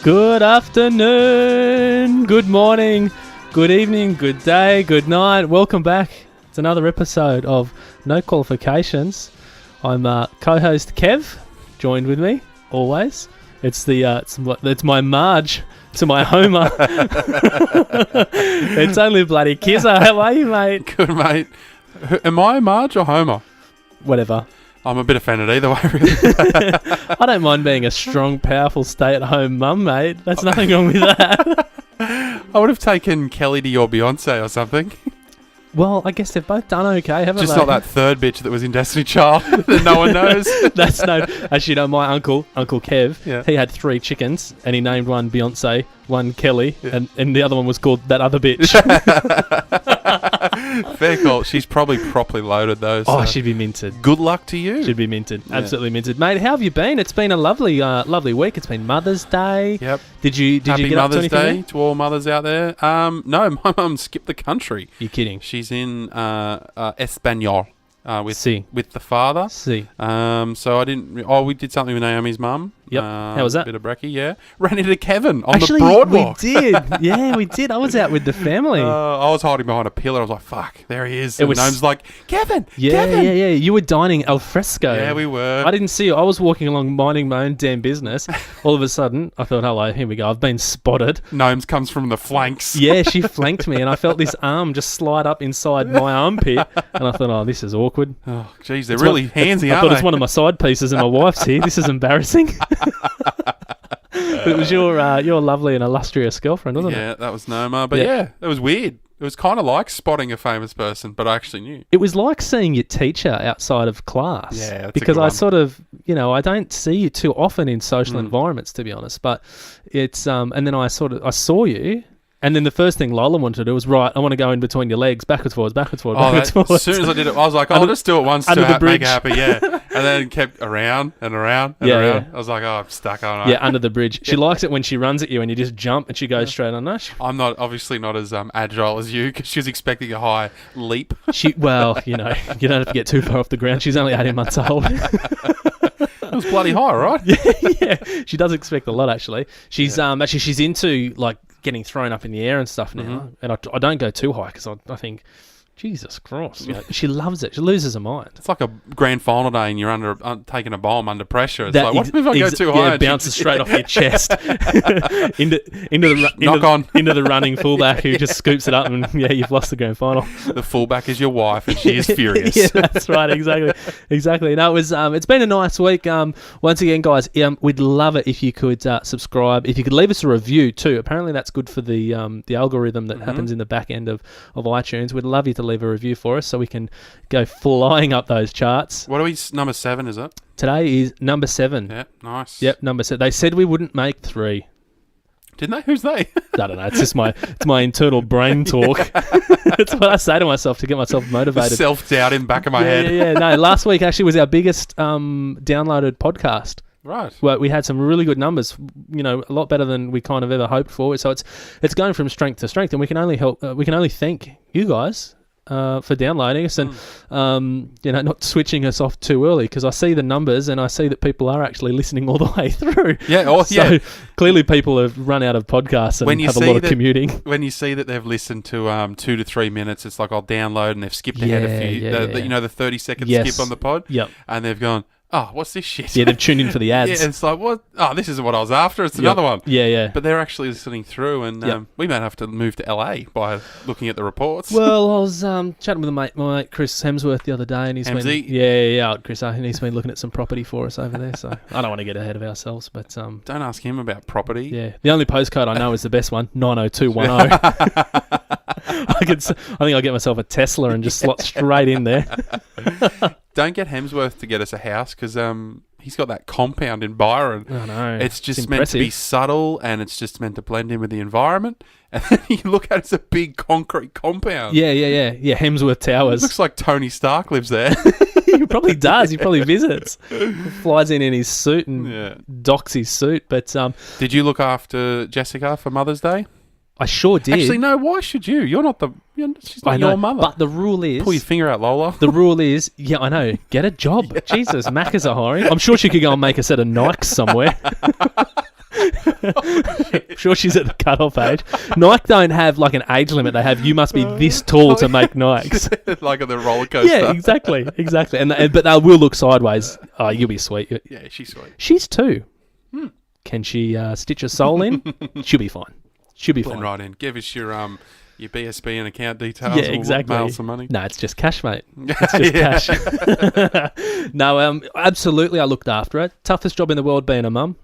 Good afternoon, good morning, good evening, good day, good night. Welcome back. It's another episode of No Qualifications. I'm co-host Kev, joined with me always. It's my Marge to my Homer. It's only bloody Kizza. How are you, mate? Good, mate. Am I Marge or Homer? Whatever. I'm a bit offended either way, really. I don't mind being a strong, powerful, stay-at-home mum, mate. There's nothing wrong with that. I would have taken Kelly to your Beyonce or something. Well, I guess they've both done okay, haven't Just they? not that third bitch that was in Destiny Child that no one knows. Actually, no, my uncle Kev, Yeah. He had 3 chickens, and he named one Beyonce, one Kelly, and the other one was called That Other Bitch. Fair call. She's probably properly loaded, though. Oh, So she'd be minted. good luck to you. She'd be minted. Yeah. Absolutely minted. Mate, how have you been? It's been a lovely week. It's been Mother's Day. Yep. Did you Happy get Mother's up to anything Day to all mothers out there. No, my mum skipped the country. You're kidding. She's in Espanol Si. with the father. See. So I didn't. Oh, we did something with Naomi's mum. Yep. How was that? Bit of brekkie, yeah. Ran into Kevin on Actually, the Broadwalk. we did. Yeah, we did. I was out with the family. I was hiding behind a pillar. I was like, "Fuck, there he is." It And was- Naomi's like, "Kevin, Yeah, Kevin." yeah. You were dining al fresco. Yeah, we were. I didn't see you. I was walking along minding my own damn business. All of a sudden, I thought, hello, here we go. I've been spotted. Gnomes comes from the flanks. Yeah, she flanked me, and I felt this arm just slide up inside my armpit. And I thought, oh, this is awkward. Oh, geez, they're really handsy, I aren't thought they? it's one of my side pieces, and my wife's here. This is embarrassing. But it was your lovely and illustrious girlfriend, wasn't it? Yeah, that was Noma. But Yeah. yeah, it was weird. It was kind of like spotting a famous person, but I actually knew. It was like seeing your teacher outside of class. Yeah, that's a because good I one. sort of, I don't see you too often in social environments, to be honest. But it's and then I saw you, and then the first thing Lola wanted to do was I want to go in between your legs, backwards, forwards, backwards, forwards, backwards, forwards. As soon as I did it, I was like, I'll just do it once under to the make bridge. her happy, yeah. And then kept around and around and Yeah, around. yeah. I was like, oh, I'm stuck, aren't I? Yeah, under the bridge. She likes it when she runs at you and you just jump and she goes straight on. No, I'm obviously not as agile as you because she was expecting a high leap. you don't have to get too far off the ground. She's only 18 months old. It was bloody high, right? Yeah, she does expect a lot, actually. She's she's into, like, getting thrown up in the air and stuff now. And I don't go too high because I think, Jesus Christ, she loves it. She loses her mind. It's like a grand final day and you're taking a bomb under pressure. It's like, what if I go too high? Yeah, it bounces straight off your chest into the running fullback who just scoops it up and you've lost the grand final. The fullback is your wife and she is furious. Yeah, that's right, exactly. No, it's been a nice week. Once again, guys, we'd love it if you could subscribe. If you could leave us a review too. Apparently, that's good for the algorithm that happens in the back end of iTunes. We'd love you to leave a review for us so we can go flying up those charts. What are we? Number 7, is it? Today is number 7. Yeah, nice. Yep, number 7. They said we wouldn't make 3. Didn't they? Who's they? I don't know. It's just my internal brain talk. That's what I say to myself to get myself motivated. Self-doubt in the back of my head. Yeah. No, last week actually was our biggest downloaded podcast. Right. Well, we had some really good numbers, a lot better than we kind of ever hoped for. So it's going from strength to strength, and we can only thank you guys for downloading us and not switching us off too early, because I see the numbers and I see that people are actually listening all the way through. Yeah. So clearly people have run out of podcasts and have a lot of commuting. When you see that they've listened to 2 to 3 minutes, it's like I'll download and they've skipped ahead a few. The 30-second skip on the pod. Yep. And they've gone, oh, what's this shit? Yeah, they've tuned in for the ads. Yeah, it's like, what? Oh, this isn't what I was after. It's another one. Yeah. But they're actually listening through, and we might have to move to LA by looking at the reports. Well, I was chatting with my mate Chris Hemsworth the other day, and he's been Chris, and he's been looking at some property for us over there. So I don't want to get ahead of ourselves, but don't ask him about property. Yeah, the only postcode I know is the best one, 90210. I think I'll get myself a Tesla and just slot straight in there. Don't get Hemsworth to get us a house because he's got that compound in Byron. I know. It's just meant to be subtle and it's just meant to blend in with the environment. And then you look at it, it's a big concrete compound. Yeah. Hemsworth Towers. It looks like Tony Stark lives there. He probably does. He probably visits. Flies in his suit and docks his suit. But did you look after Jessica for Mother's Day? I sure did. Actually, no, why should you? You're not she's not your mother. But the rule is... Pull your finger out, Lola. The rule is, yeah, I know, get a job. Jesus, Macca's are hiring. I'm sure she could go and make a set of Nikes somewhere. I'm sure she's at the cutoff age. Nike don't have like an age limit. They have you must be this tall to make Nikes. Like on the roller coaster. Yeah, exactly. But they will look sideways. Oh, you'll be sweet. Yeah, she's sweet. She's 2. Can she stitch a sole in? She'll be fine. She'll be fine. Right in. Give us your BSB and account details. Yeah, exactly. We'll mail some money. No, it's just cash, mate. It's just cash. No, absolutely. I looked after it. Toughest job in the world being a mum.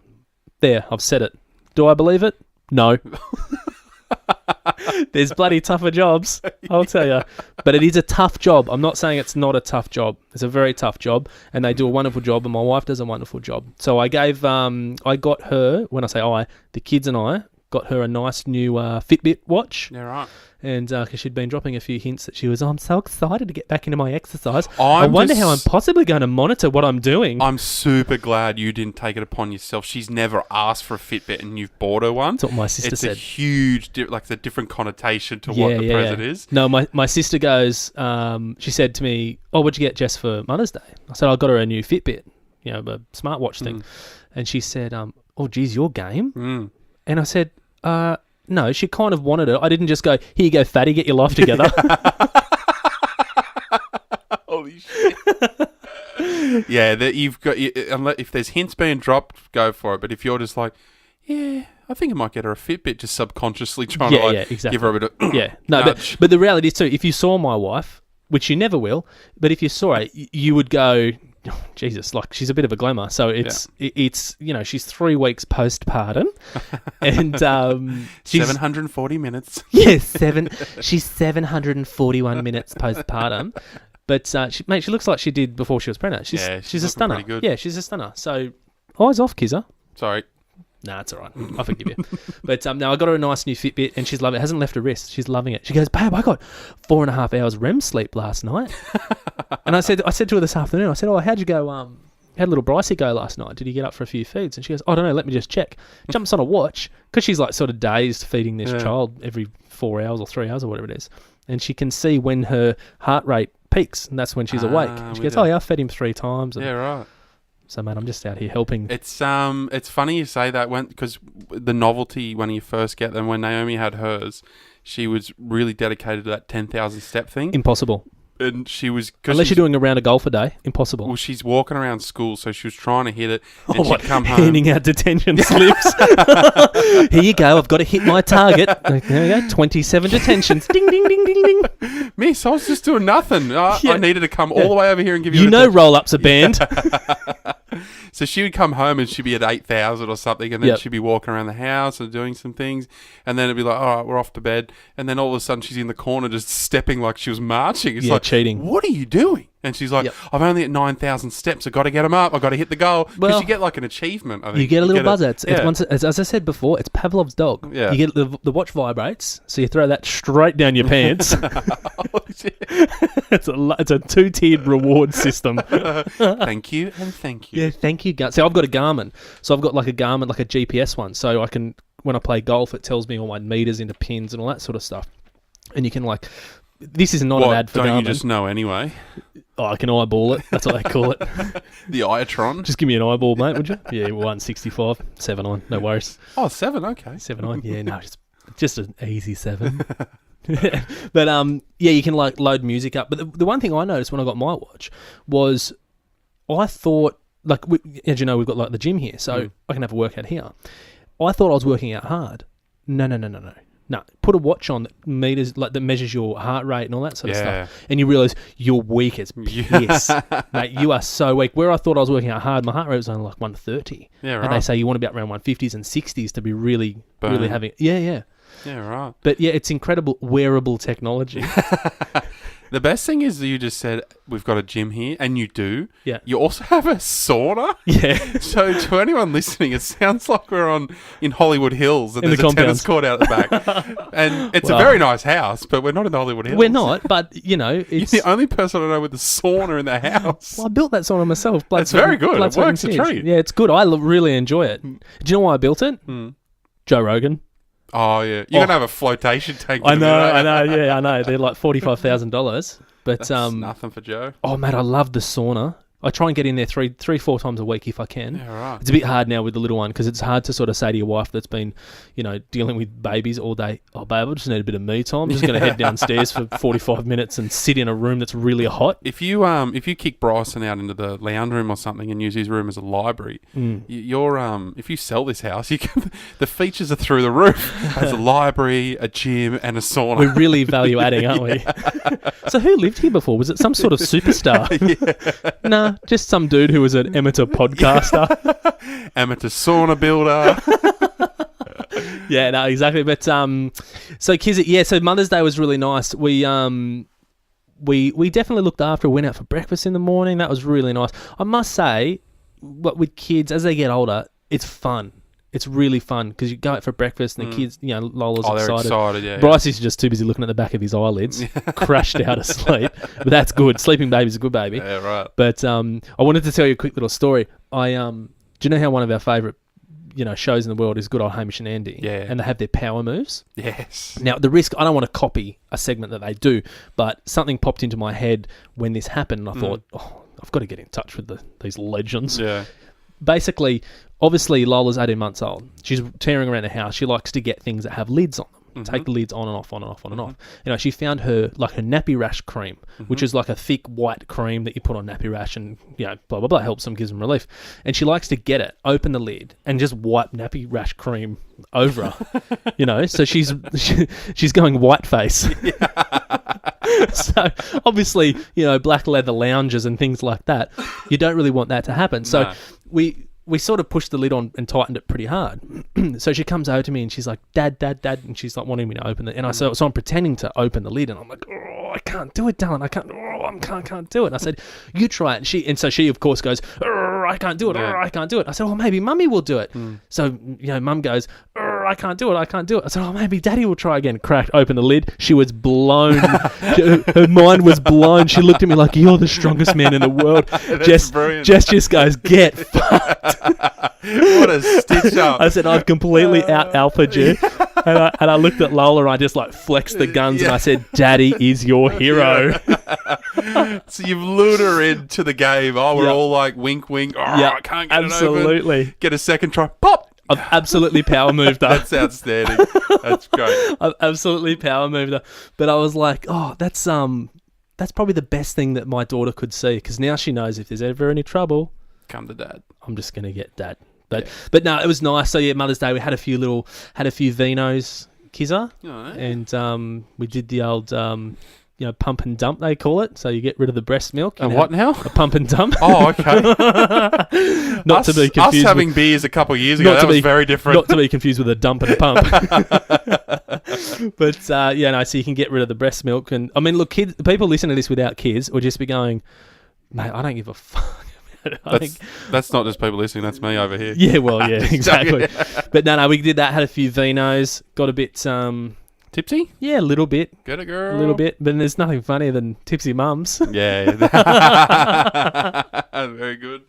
There, I've said it. Do I believe it? No. There's bloody tougher jobs, I'll tell you. But it is a tough job. I'm not saying it's not a tough job. It's a very tough job, and they do a wonderful job, and my wife does a wonderful job. So I got her, when I say the kids and I got her a nice new Fitbit watch. Yeah, right. And because she'd been dropping a few hints that she was, I'm so excited to get back into my exercise. I wonder how I'm possibly going to monitor what I'm doing. I'm super glad you didn't take it upon yourself. She's never asked for a Fitbit and you've bought her one. That's what my sister said. It's a huge, the different connotation to what the present is. No, my sister goes, she said to me, oh, what'd you get Jess for Mother's Day? I said, I got her a new Fitbit, a smartwatch thing. And she said, oh, geez, your game? And I said, no, she kind of wanted it. I didn't just go, here you go, fatty, get your life together. Holy shit. Yeah, you've got. If there's hints being dropped, go for it. But if you're just like, yeah, I think I might get her a Fitbit, just subconsciously trying to exactly. Give her a bit of no, but the reality is too, if you saw my wife, which you never will, but if you saw her, you would go, oh, Jesus, like she's a bit of a glamour. So it's she's 3 weeks postpartum, and she's 740 minutes. Yes, she's 741 minutes postpartum. But she looks like she did before she was pregnant. She's a stunner. Pretty good. Yeah, she's a stunner. So eyes off, Kizza. Sorry. Nah, it's all right. I forgive you. But now I got her a nice new Fitbit, and she's loving it. It hasn't left her wrist. She's loving it. She goes, babe, I got 4.5 hours REM sleep last night. And I said to her this afternoon, I said, oh, how'd you go? How'd little Brycey go last night? Did he get up for a few feeds? And she goes, I don't know, let me just check. Jumps on a watch, because she's like sort of dazed feeding this child every 4 hours or 3 hours or whatever it is. And she can see when her heart rate peaks, and that's when she's awake. And she goes, oh yeah, I fed him 3 times. And right. So, mate, I'm just out here helping. It's funny you say that, because the novelty when you first get them, when Naomi had hers, she was really dedicated to that 10,000 step thing. Impossible. And she was... Unless you're doing a round of golf a day, impossible. Well, she's walking around school, so she was trying to hit it, and she'd come home... Handing out detention slips. Here you go, I've got to hit my target. There we go, 27 detentions. Ding, ding, ding, ding, ding. Miss, I was just doing nothing. I needed to come all the way over here and give you... You know roll-ups are banned. So she would come home and she'd be at 8,000 or something, and then she'd be walking around the house and doing some things, and then it'd be like, all right, we're off to bed, and then all of a sudden she's in the corner just stepping like she was marching. It's like, cheating. What are you doing? And she's like, I'm only at 9,000 steps. I've got to get them up. I've got to hit the goal. Because you get like an achievement, I think. You get a little buzzer. As I said before, it's Pavlov's dog. Yeah. You get the watch vibrates, so you throw that straight down your pants. It's a 2-tiered reward system. Thank you and thank you. Yeah, thank you. So I've got a Garmin. So I've got like a Garmin, like a GPS one. So I can, when I play golf, it tells me all my meters into pins and all that sort of stuff. And you can like... This is not an ad for Garmin. Don't you just know anyway? Oh, I can eyeball it. That's what they call it. The Iatron? Just give me an eyeball, mate, would you? Yeah, 165. 7-9. No worries. Oh, 7, okay. 7-9. Yeah, no, just an easy 7. But, you can, like, load music up. But the one thing I noticed when I got my watch was I thought, like, as you know, we've got, like, the gym here, so I can have a workout here. I thought I was working out hard. No. No, put a watch on that meters, like that measures your heart rate and all that sort of stuff, and you realise you're weak as piss, mate. You are so weak. Where I thought I was working out hard, my heart rate was only like 130. Yeah, right. And they say you want to be up around 150s and 60s to be really having. Yeah, right. But yeah, it's incredible wearable technology. The best thing is that you just said, we've got a gym here, and you do. Yeah. You also have a sauna. Yeah. So to anyone listening, it sounds like we're in Hollywood Hills, and there's a tennis court out the back. And it's a very nice house, but we're not in the Hollywood Hills. We're not, but, it's... You're the only person I know with a sauna in the house. Well, I built that sauna myself. It's very good. It works a treat. Yeah, it's good. I really enjoy it. Do you know why I built it? Joe Rogan. Oh, yeah. You're going to have a flotation tank. I know. They're like $45,000. But that's nothing for Joe. Oh, mate, I love the sauna. I try and get in there three, 4 times a week if I can. Yeah, right. It's a bit hard now with the little one because it's hard to sort of say to your wife that's been, dealing with babies all day, oh, babe, I just need a bit of me time. I'm just going to head downstairs for 45 minutes and sit in a room that's really hot. If you kick Bryson out into the lounge room or something and use his room as a library, if you sell this house, the features are through the roof. There's a library, a gym, and a sauna. We're really value adding, aren't we? So who lived here before? Was it some sort of superstar? Nah, just some dude who was an amateur podcaster. Amateur sauna builder. Yeah, no, exactly. But so Kizza, so Mother's Day was really nice. We definitely looked after her, went out for breakfast in the morning. That was really nice. I must say, with kids, as they get older, it's fun. It's really fun because you go out for breakfast and the kids, Lola's they're excited, yeah. Bryce is just too busy looking at the back of his eyelids, crashed out of sleep. But that's good. Sleeping baby's a good baby. Yeah, right. But I wanted to tell you a quick little story. Do you know how one of our favourite, shows in the world is Good Old Hamish and Andy? Yeah. And they have their power moves. Yes. Now, the risk, I don't want to copy a segment that they do, but something popped into my head when this happened and I thought, I've got to get in touch with these legends. Yeah. Basically, obviously, Lola's 18 months old. She's tearing around the house. She likes to get things that have lids on them. Take the lids on and off, on and off, on and off. She found her nappy rash cream, which is like a thick white cream that you put on nappy rash and, blah, blah, blah, helps them, gives them relief. And she likes to get it, open the lid, and just wipe nappy rash cream over her. So she's going white face. So obviously, black leather lounges and things like that, you don't really want that to happen. So No. we sort of pushed the lid on and tightened it pretty hard. So she comes over to me and she's like, Dad, and she's like wanting me to open it. And so I'm pretending to open the lid and I'm like, oh, I can't do it, darling. I can't do it. And I said, you try it. And so she of course goes, I can't do it. I can't do it. I said, well, maybe Mummy will do it. So, Mum goes, I can't do it. I said, oh, maybe Daddy will try again. Cracked open the lid. She was blown. Her mind was blown. She looked at me like, you're the strongest man in the world. That's brilliant. Jess just goes, get fucked. What a stitch up. I said, I've completely out-alphaed you. And I looked at Lola and I just flexed the guns and I said, Daddy is your hero. So you've lured her into the game. Oh, we're all like, wink, wink. Oh, I can't get absolutely. it open. Get a second try. Pop. I've absolutely power moved her. That's outstanding. That's great. I've absolutely power moved her. But I was like, oh, that's probably the best thing that my daughter could see because now she knows if there's ever any trouble, come to Dad. I'm just going to get Dad. But no, it was nice. So yeah, Mother's Day we had a few vinos, Kizza, and we did the old pump and dump they call it. So you get rid of the breast milk. And what now? A pump and dump. Oh, okay. Not to be confused. Us having beers a couple of years ago, that was very different. Not to be confused with a dump and a pump. But so you can get rid of the breast milk. And I mean, look, people listening to this without kids will just be going, mate, I don't give a fuck. That's not just people listening, that's me over here. Yeah, well, yeah, exactly. But no, we did that, had a few vinos, got a bit... tipsy? Yeah, a little bit. Get it, girl. A little bit, but there's nothing funnier than tipsy mums. Yeah. Very good.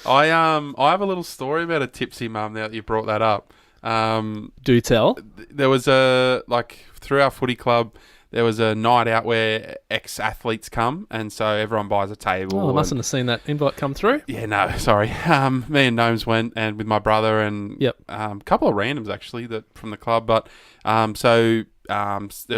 I have a little story about a tipsy mum now that you brought that up. Do tell. There was through our footy club... There was a night out where ex-athletes come, and so everyone buys a table. Oh, I mustn't have seen that invite come through. Yeah, no, sorry. Me and Gnomes went, and with my brother and a couple of randoms, actually, from the club. But there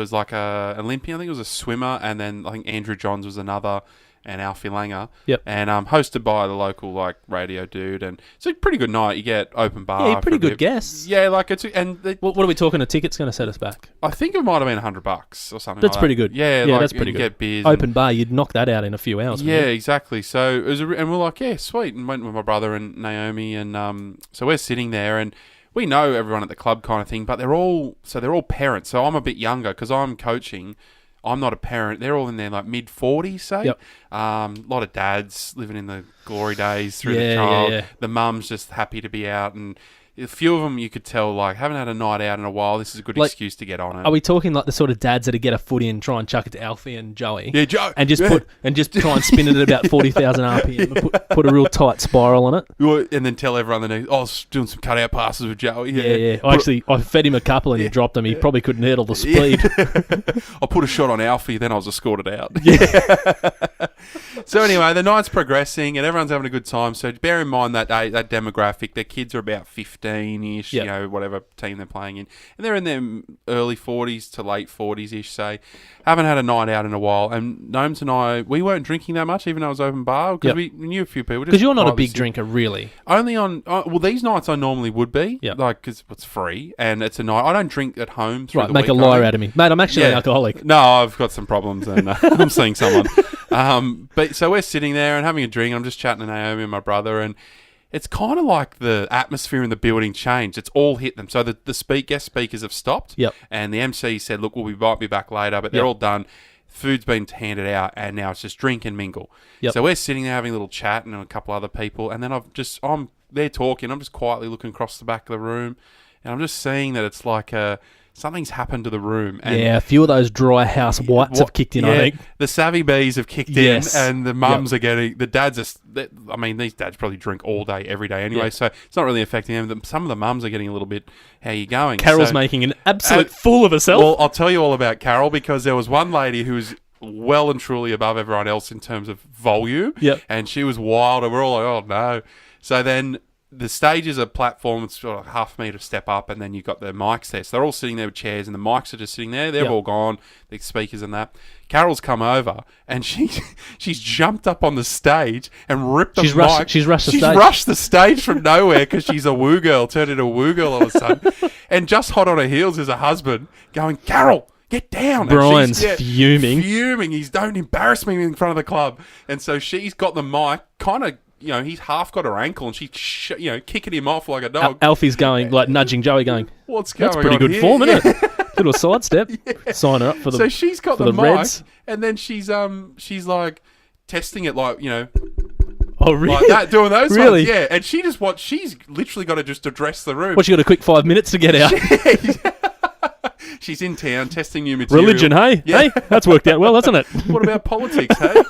was like a Olympian, I think it was a swimmer, and then I think Andrew Johns was another, and Alfie Langer. Yep. And hosted by the local radio dude, and it's a pretty good night. You get open bar. Yeah, pretty good guests. Yeah, what are we talking? A ticket's going to set us back? I think it might have been $100 or something. That's like pretty that. good. Yeah, that's pretty good. Get beers. Open bar, you'd knock that out in a few hours. Yeah, exactly. So it was, and we're like, yeah, sweet, and went with my brother and Naomi, and so we're sitting there, and we know everyone at the club kind of thing, but they're all parents. So I'm a bit younger because I'm coaching. I'm not a parent. They're all in their mid-40s, say. Yep. A lot of dads living in the glory days through the child. Yeah. The mum's just happy to be out, and a few of them you could tell, like, haven't had a night out in a while. This is a good excuse to get on it. Are we talking like the sort of dads that get a footy and try and chuck it to Alfie and Joey? Yeah, Joe. And just try and spin it at about 40,000 RPM and put a real tight spiral on it. And then tell everyone the next, I was doing some cutout passes with Joey. Yeah. I fed him a couple and he dropped them. He probably couldn't handle the speed. I put a shot on Alfie, then I was escorted out. Yeah. So anyway, the night's progressing and everyone's having a good time. So bear in mind that demographic, their kids are about 15-ish, you know, whatever team they're playing in. And they're in their early 40s to late 40s-ish, say. Haven't had a night out in a while. And Gnomes and I, we weren't drinking that much, even though it was open bar, because we knew a few people. Because you're not a big drinker, really. Only on, well, these nights I normally would be, like, because it's free, and it's a night. I don't drink at home through the week. Make a liar out of me. Mate, I'm actually an alcoholic. No, I've got some problems, and I'm seeing someone. But so we're sitting there and having a drink. I'm just chatting to Naomi and my brother, and it's kind of like the atmosphere in the building changed. It's all hit them. So the guest speakers have stopped, and the MC said, look, we might be back later, but they're all done. Food's been handed out, and now it's just drink and mingle. So we're sitting there having a little chat and a couple other people, and then I'm there talking. I'm just quietly looking across the back of the room, and I'm just seeing that it's like something's happened to the room. And a few of those dry house whites have kicked in, I think. The savvy bees have kicked in, and the mums are getting... The dads are... I mean, these dads probably drink all day, every day anyway, so it's not really affecting them. Some of the mums are getting a little bit, how you going? Carol's making an absolute fool of herself. Well, I'll tell you all about Carol, because there was one lady who was well and truly above everyone else in terms of volume, and she was wild, and we're all like, oh, no. So then... The stage is a platform. It's sort of half a metre step up, and then you've got the mics there. So they're all sitting there with chairs, and the mics are just sitting there. They're all gone, the speakers and that. Carol's come over, and she's jumped up on the stage and ripped the mic. She's rushed the stage from nowhere because she's a woo girl, turned into a woo girl all of a sudden. And just hot on her heels is her husband going, Carol, get down. Brian's fuming. He's, don't embarrass me in front of the club. And so she's got the mic kind of... You know, he's half got her ankle, and she's, kicking him off like a dog. Alfie's going, like, nudging Joey, going, what's going on? That's pretty good here? form, isn't it? Little sidestep. Sign her up for the So she's got the mic, Reds. and then she's like testing it, like, oh, really? like that, doing those really? ones. Yeah, and she's literally got to just address the room. Well, she got a quick 5 minutes to get out. She's in town testing new material. Religion, hey? Yeah. Hey? That's worked out well, hasn't it? What about politics, hey?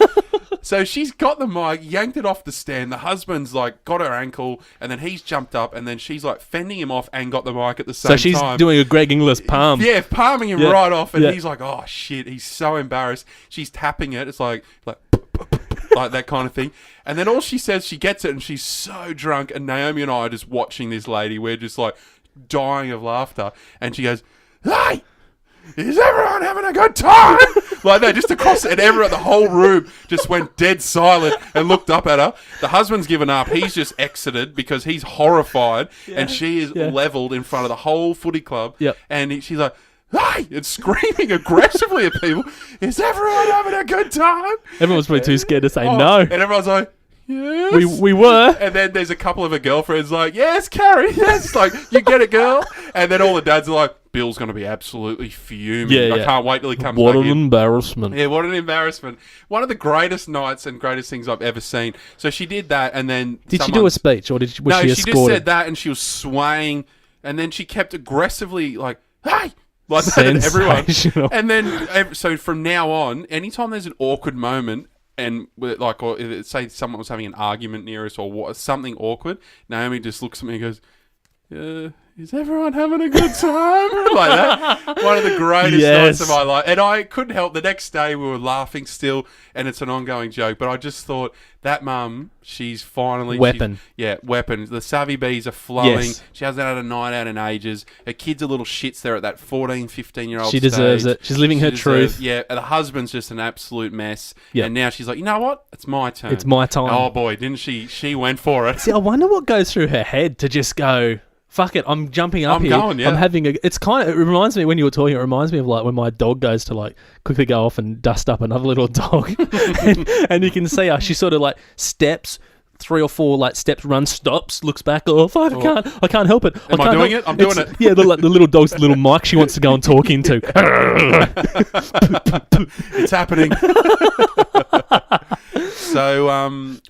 So she's got the mic, yanked it off the stand. The husband's like got her ankle, and then he's jumped up, and then she's like fending him off and got the mic at the same time. So she's doing a Greg Inglis palm. Yeah, palming him right off, and he's like, oh shit, he's so embarrassed. She's tapping it. It's like that kind of thing. And then all she says, she gets it, and she's so drunk, and Naomi and I are just watching this lady. We're just like dying of laughter, and she goes, hey! Is everyone having a good time? Like that, just across, and everyone, the whole room just went dead silent and looked up at her. The husband's given up. He's just exited because he's horrified, and she is levelled in front of the whole footy club. And she's like, hey! And screaming aggressively at people. Is everyone having a good time? Everyone's probably too scared to say no. And everyone's like, yes. We were. And then there's a couple of her girlfriends like, yes, Carrie, yes. Like, you get it, girl. And then all the dads are like, Bill's going to be absolutely fuming. I can't wait till he comes back in. What an embarrassment. Yeah, what an embarrassment. One of the greatest nights and greatest things I've ever seen. So she did that, and then... Did she do a speech, or was she escorted? No, she just said that, and she was swaying, and then she kept aggressively like, hey! Like that at everyone. And then, so from now on, anytime there's an awkward moment... And like, or say someone was having an argument near us or something awkward, Naomi just looks at me and goes, is everyone having a good time? Like that. One of the greatest nights of my life. And I couldn't help. The next day we were laughing still, and it's an ongoing joke. But I just thought, that mum, she's finally... Weapon. Weapon. The savvy bees are flowing. Yes. She hasn't had a night out in ages. Her kids are little shits there at that 14, 15-year-old She deserves it. She's living her truth. Yeah, and the husband's just an absolute mess. And now she's like, you know what? It's my turn. It's my time. Oh, boy, didn't she? She went for it. See, I wonder what goes through her head to just go... Fuck it, I'm jumping up here. Going, yeah. I'm having a... It's kind of... It reminds me, when you were talking, it reminds me of like when my dog goes to like quickly go off and dust up another little dog. and you can see her, she sort of like steps, 3 or 4 like steps, runs, stops, looks back. Oh, fuck, I can't help it. Am I doing it? I'm doing it. Yeah, the little dog's little mic she wants to go and talk into. It's happening. So,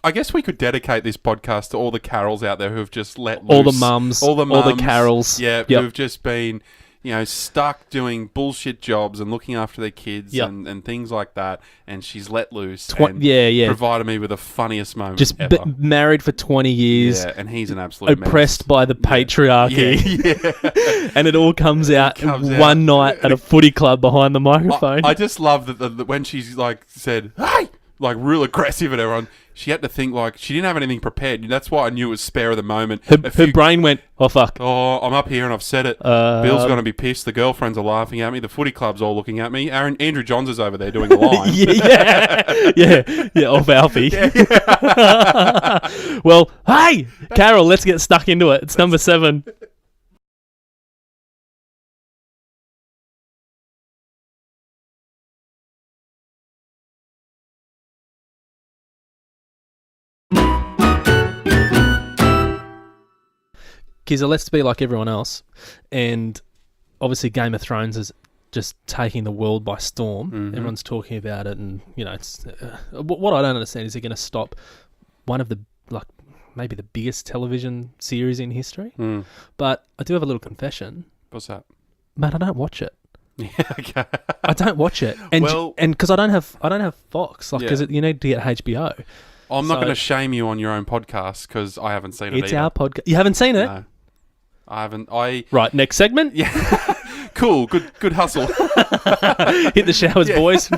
I guess we could dedicate this podcast to all the Carols out there who have just let loose. All the mums. All the Carols. Yeah, who have just been, stuck doing bullshit jobs and looking after their kids and things like that. And she's let loose and provided me with the funniest moment just ever. Married for 20 years. Yeah, and he's an absolute oppressed by the patriarchy. Yeah. And it all comes out one night at a footy club behind the microphone. I just love that when she's like said, "Hey!" like real aggressive at everyone. She had to think like she didn't have anything prepared. That's why I knew it was spare of the moment. Her brain went, oh fuck. Oh, I'm up here and I've said it. Bill's going to be pissed. The girlfriends are laughing at me. The footy club's all looking at me. Andrew Johns is over there doing a line. yeah, off Alfie. Well, hey, Carol, let's get stuck into it. It's number 7. Kizza, let's be like everyone else. And obviously Game of Thrones is just taking the world by storm. Mm-hmm. Everyone's talking about it. And, it's what I don't understand is they're going to stop one of the, maybe the biggest television series in history. Mm. But I do have a little confession. What's that? Man, I don't watch it. Yeah, okay. I don't watch it. And because I don't have Fox, because you need to get HBO. I'm not going to shame you on your own podcast because I haven't seen it either. It's our podcast. You haven't seen it? No. I haven't. Right, next segment? Yeah. Cool. Good hustle. Hit the showers, boys.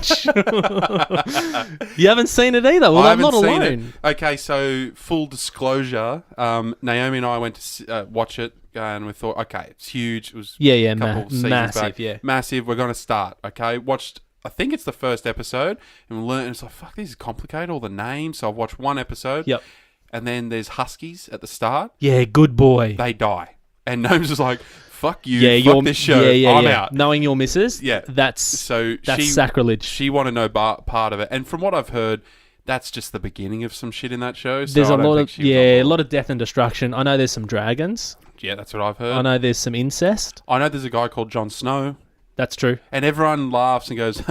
You haven't seen it either. Well, I'm not alone. Okay, so full disclosure, Naomi and I went to watch it and we thought, okay, it's huge. It was a couple seasons massive, back. Yeah. Massive. We're going to start, okay? Watched, I think it's the first episode, and we learned, it's like, fuck, this is complicated, all the names. So I've watched one episode. Yep. And then there's Huskies at the start. Yeah, good boy. They die. And Gnomes was like, fuck you, fuck this show, I'm out. Knowing your missus, that's sacrilege. She wanted no part of it. And from what I've heard, that's just the beginning of some shit in that show. So there's a lot of death and destruction. I know there's some dragons. Yeah, that's what I've heard. I know there's some incest. I know there's a guy called Jon Snow. That's true. And everyone laughs and goes,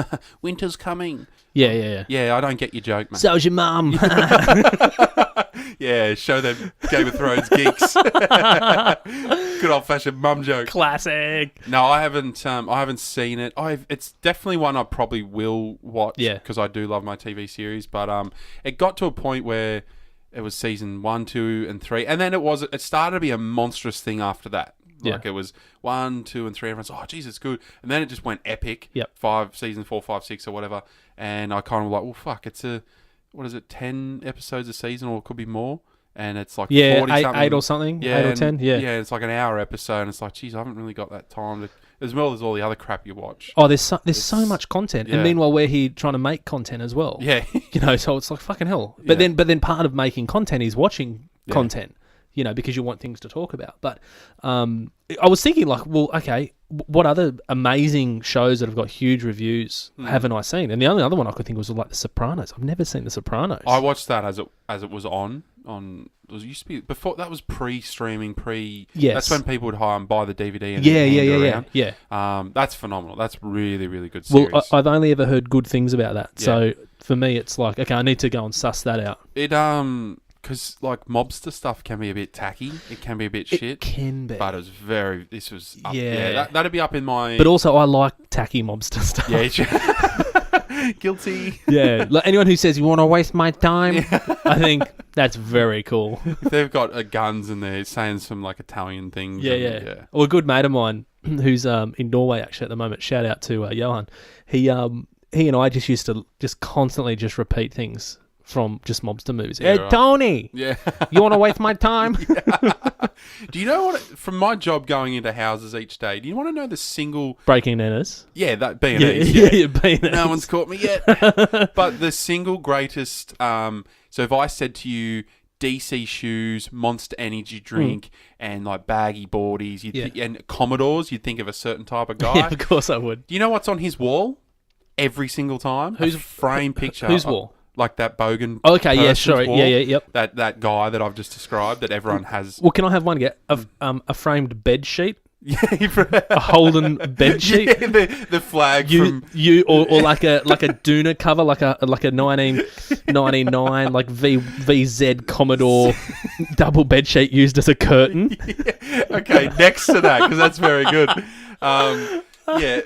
winter's coming. Yeah. Yeah, I don't get your joke, mate. So's your mum. Yeah, show them Game of Thrones geeks. Good old-fashioned mum joke. Classic. No, I haven't seen it. It's definitely one I probably will watch because I do love my TV series. But it got to a point where it was season 1, 2, and 3, and then it started to be a monstrous thing after that. Like it was 1, 2, and 3. Everyone's, oh, geez, it's good. And then it just went epic. Yep. Season 4, 5, 6, or whatever. And I kind of like, well, fuck, it's 10 episodes a season, or it could be more. And it's like 40 something. 8 or something. Yeah, 8 or 10. Yeah. Yeah, it's like an hour episode, and it's like, geez, I haven't really got that time as well as all the other crap you watch. Oh, there's so much content, and meanwhile we're here trying to make content as well. Yeah. So it's like fucking hell. But then part of making content is watching content. Because you want things to talk about. But I was thinking, like, well, okay, what other amazing shows that have got huge reviews haven't I seen? And the only other one I could think was like The Sopranos. I've never seen The Sopranos. I watched that as it was on. It used to be before that was pre-streaming, Yes. That's when people would hire and buy the DVD and yeah. That's phenomenal. That's really, really good series. Well, I've only ever heard good things about that. Yeah. So for me, it's like, okay, I need to go and suss that out. Because, like, mobster stuff can be a bit tacky. It can be a bit shit. It can be. But this was up. Yeah. That'd be up in my... But also, I like tacky mobster stuff. Yeah, guilty. Yeah. Like, anyone who says, you want to waste my time? Yeah. I think that's very cool. If they've got guns and they're saying some, like, Italian things. Yeah. Well, a good mate of mine who's in Norway, actually, at the moment, shout out to Johan. He and I just used to just constantly just repeat things from just mobster movies. Yeah, hey, right. Tony! Yeah. You want to waste my time? Yeah. Do you know what, from my job going into houses each day, do you want to know the single... Breaking Nanners? Yeah, that B&Es. Yeah, B&Es. No one's caught me yet. But the single greatest... so if I said to you, DC shoes, Monster Energy drink, and like baggy boardies, and Commodores, you'd think of a certain type of guy. Yeah, of course I would. Do you know what's on his wall? Every single time? Who's a frame picture. Whose wall? Like that Bogan. Okay, yeah, sure. Wall, yep. That guy that I've just described that everyone has. Well, can I have one? A framed bed sheet Yeah, a Holden bed sheet. Yeah, the flag from or like a Duna cover, like a 1999 like VZ Commodore double bed sheet used as a curtain. Yeah. Okay, next to that, because that's very good. Yeah,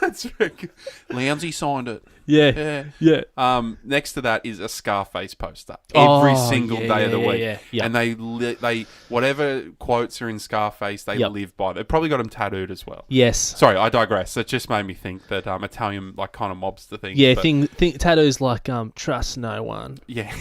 that's very good. Lounsey signed it. Yeah. Next to that is a Scarface poster every single day of the week. Yeah. And they whatever quotes are in Scarface, they live by. They probably got them tattooed as well. Yes. Sorry, I digress. It just made me think that Italian like kind of mobster things. Yeah, think tattoos like trust no one. Yeah.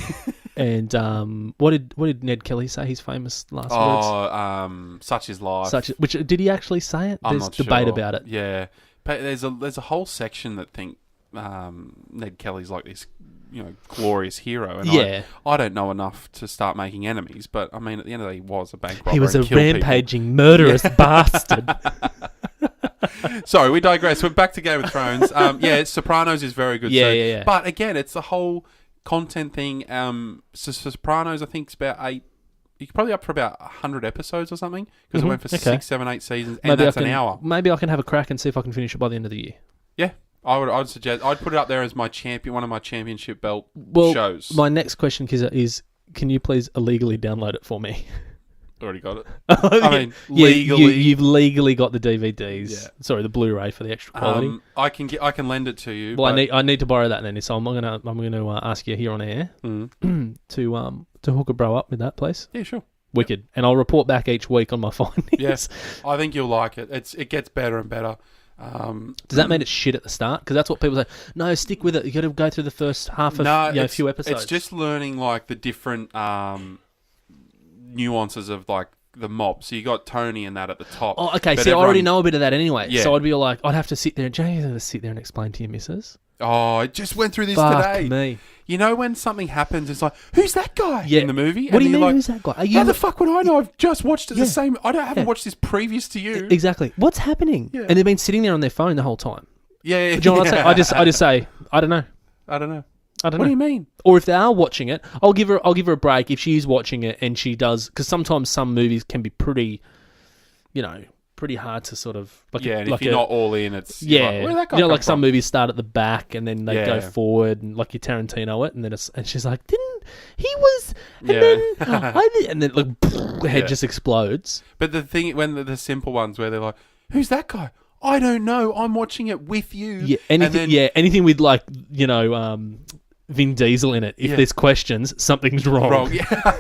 And what did Ned Kelly say? His famous last words. Such is life. Which did he actually say it? I'm There's not debate sure. about it. Yeah, but there's a whole section that think Ned Kelly's like this, glorious hero. And I don't know enough to start making enemies, but I mean, at the end of the day, he was a bank robber. He was a and killed rampaging, murderous bastard. Sorry, we digress. We're back to Game of Thrones. Sopranos is very good. Yeah. But again, it's the whole content thing. Sopranos, I think, is about 8. You're probably up for about 100 episodes or something, because it went for 6, 7, 8 seasons, and that's an hour. Maybe I can have a crack and see if I can finish it by the end of the year. Yeah, I'd suggest. I'd put it up there as one of my championship belt shows. My next question, Kizza, is: can you please illegally download it for me? Already got it. I mean, legally, you've legally got the DVDs. Yeah. Sorry, the Blu-ray for the extra quality. I can lend it to you. Well, I need to borrow that then. So I'm gonna ask you here on air to hook a bro up with that, please. Yeah, sure. Wicked, and I'll report back each week on my findings. Yes, I think you'll like it. It gets better and better. Does that mean it's shit at the start? Because that's what people say. No, stick with it. You got to go through the first half of a few episodes. It's just learning like the different nuances of like the mob. So you got Tony and that at the top. Oh, okay. See, I already know a bit of that anyway. Yeah. So I'd be like, I'd have to sit there. And Jay, have to sit there and explain to your missus. Oh, I just went through this Fuck today. Me. You know when something happens, it's like, who's that guy in the movie? What do you mean, like, who's that guy? How the fuck would I know? I've just watched it the same. I haven't watched this previous to you. Exactly. What's happening? Yeah. And they've been sitting there on their phone the whole time. Yeah. Do you know what I say? I just say, I don't know. I don't know. What do you mean? Or if they are watching it, I'll give her a break if she is watching it and she does, because sometimes some movies can be pretty, pretty hard to sort of and if you're not all in, it's like, where'd that guy come like some from? Movies start at the back and then they go forward, and like you Tarantino it, and then and she's like, didn't he was, and then like the head just explodes. But the thing when the simple ones where they're like, who's that guy? I don't know. I'm watching it with you. Yeah, anything with like Vin Diesel in it. If there's questions, something's wrong. Yeah.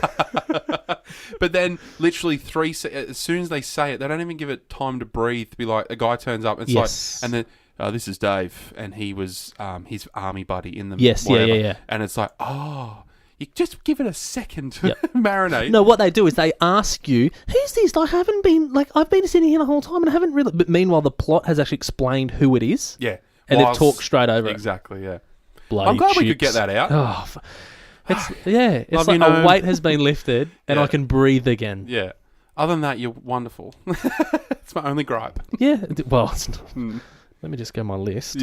But then, literally as soon as they say it, they don't even give it time to breathe. To be like, a guy turns up, and it's like, and then this is Dave, and he was his army buddy in the whatever. And it's like, you just give it a second to marinate. No, what they do is they ask you, who's this? I've been sitting here the whole time and I haven't really. But meanwhile, the plot has actually explained who it is. Yeah, and they've talked straight over exactly. Yeah, bloody I'm glad chips. we could get that out. Oh, it's like a weight has been lifted and I can breathe again. Yeah. Other than that, you're wonderful. It's my only gripe. Yeah. Well, it's not. Let me just go my list.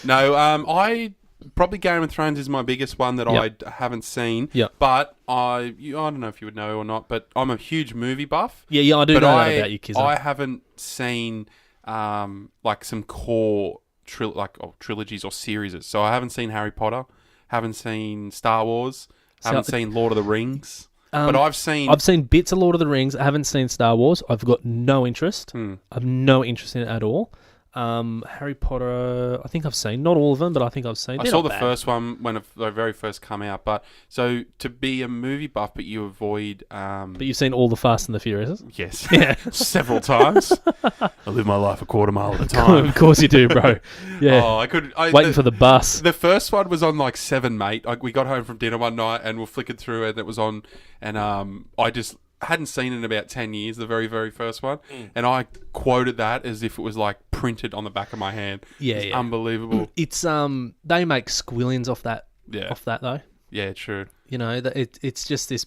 No, I probably Game of Thrones is my biggest one that I haven't seen. Yeah. But I don't know if you would know or not, but I'm a huge movie buff. Yeah, I do know that about you, Kizza. I haven't seen like some core trilogies or series. So I haven't seen Harry Potter, haven't seen Star Wars, haven't seen Lord of the Rings. But I've seen bits of Lord of the Rings. I haven't seen Star Wars. I've got no interest. I have no interest in it at all. Harry Potter, I think I've seen. Not all of them, but I think I've seen. I saw the first one when they very first come out. But so to be a movie buff, but you avoid... But you've seen all the Fast and the Furious? Yes. Yeah. Several times. I live my life a quarter mile at a time. Of course you do, bro. Yeah. Waiting for the bus. The first one was on like 7, mate. We got home from dinner one night and we flickered through and it was on. And I just... hadn't seen it in about 10 years, the very, very first one. And I quoted that as if it was like printed on the back of my hand. It's unbelievable. It's they make squillions off that though. Yeah, true. It's just this,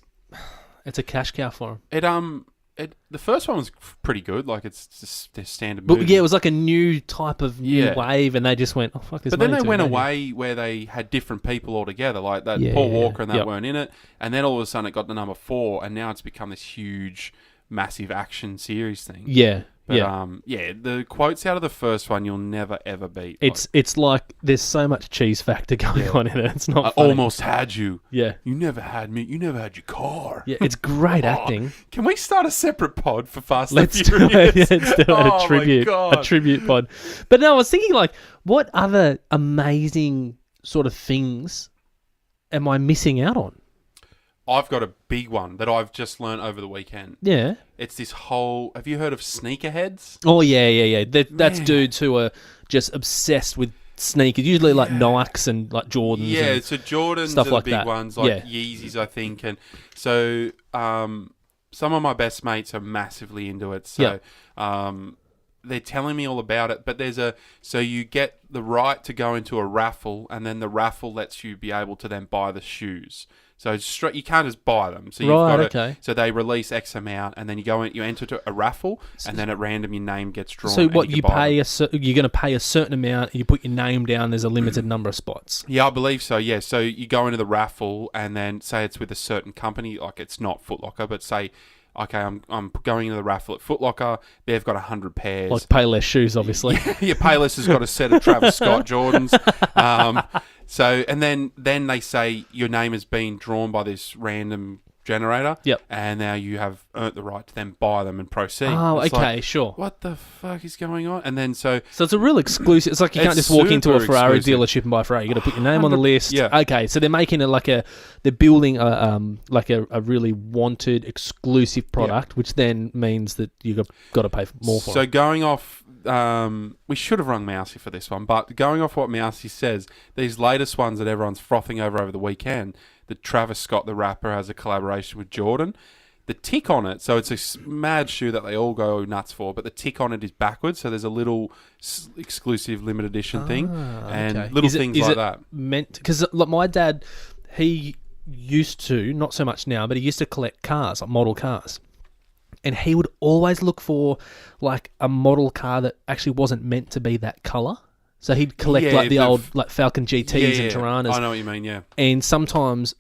it's a cash cow for them. The first one was pretty good, like it's just their standard movie. But yeah, it was like a new type of new wave, and they just went, oh fuck this. But then they went away where they had different people altogether, like that Paul Walker and that weren't in it, and then all of a sudden it got to number 4, and now it's become this huge massive action series thing. Yeah. But, yeah. The quotes out of the first one you'll never, ever beat. It's like there's so much cheese factor going on in it. It's not I funny. almost had you. Yeah. You never had me. You never had your car. Yeah, it's great acting. Can we start a separate pod for Fast Let's and do Furious? it. Let's do it. Oh, A tribute. my God. A tribute pod. But no, I was thinking, like, what other amazing sort of things am I missing out on? I've got a big one that I've just learned over the weekend. Yeah. It's this whole... Have you heard of sneakerheads? Oh, yeah. That's dudes who are just obsessed with sneakers, usually like Nikes and like Jordans. Yeah, so Jordans stuff are the like big that. ones, like Yeezys, I think. And so some of my best mates are massively into it. So they're telling me all about it. But so you get the right to go into a raffle, and then the raffle lets you be able to then buy the shoes. So you can't just buy them. So you've got to, So they release X amount, and then you go in, you enter to a raffle, and then at random your name gets drawn. So what you you pay you're going to pay a certain amount. You put your name down. There's a limited number of spots. Yeah, I believe so. Yeah, so you go into the raffle, and then say it's with a certain company, like it's not Foot Locker, but say, okay, I'm going into the raffle at Foot Locker. They've got 100 pairs. Like Payless shoes, obviously. Yeah, Payless has got a set of Travis Scott Jordans. So, and then they say your name has been drawn by this random generator. Yep. And now you have earned the right to then buy them and proceed. Oh, it's okay, like, sure. What the fuck is going on? And then so it's a real exclusive. It's like you can't just walk into a Ferrari dealership and buy a Ferrari. You got to put your name on the list. Yeah. Okay, so they're making it they're building a really wanted exclusive product, which then means that you've got to pay more for it. So going off, we should have rung Mousy for this one, but going off what Mousy says, these latest ones that everyone's frothing over the weekend, that Travis Scott, the rapper, has a collaboration with Jordan. The tick on it, so it's a mad shoe that they all go nuts for, but the tick on it is backwards, so there's a little exclusive limited edition thing, and little things like that. Because my dad, he used to, not so much now, but he used to collect cars, like model cars. And he would always look for like a model car that actually wasn't meant to be that colour. So he'd collect like the old like Falcon GTs and Tiranas. I know what you mean, yeah. And sometimes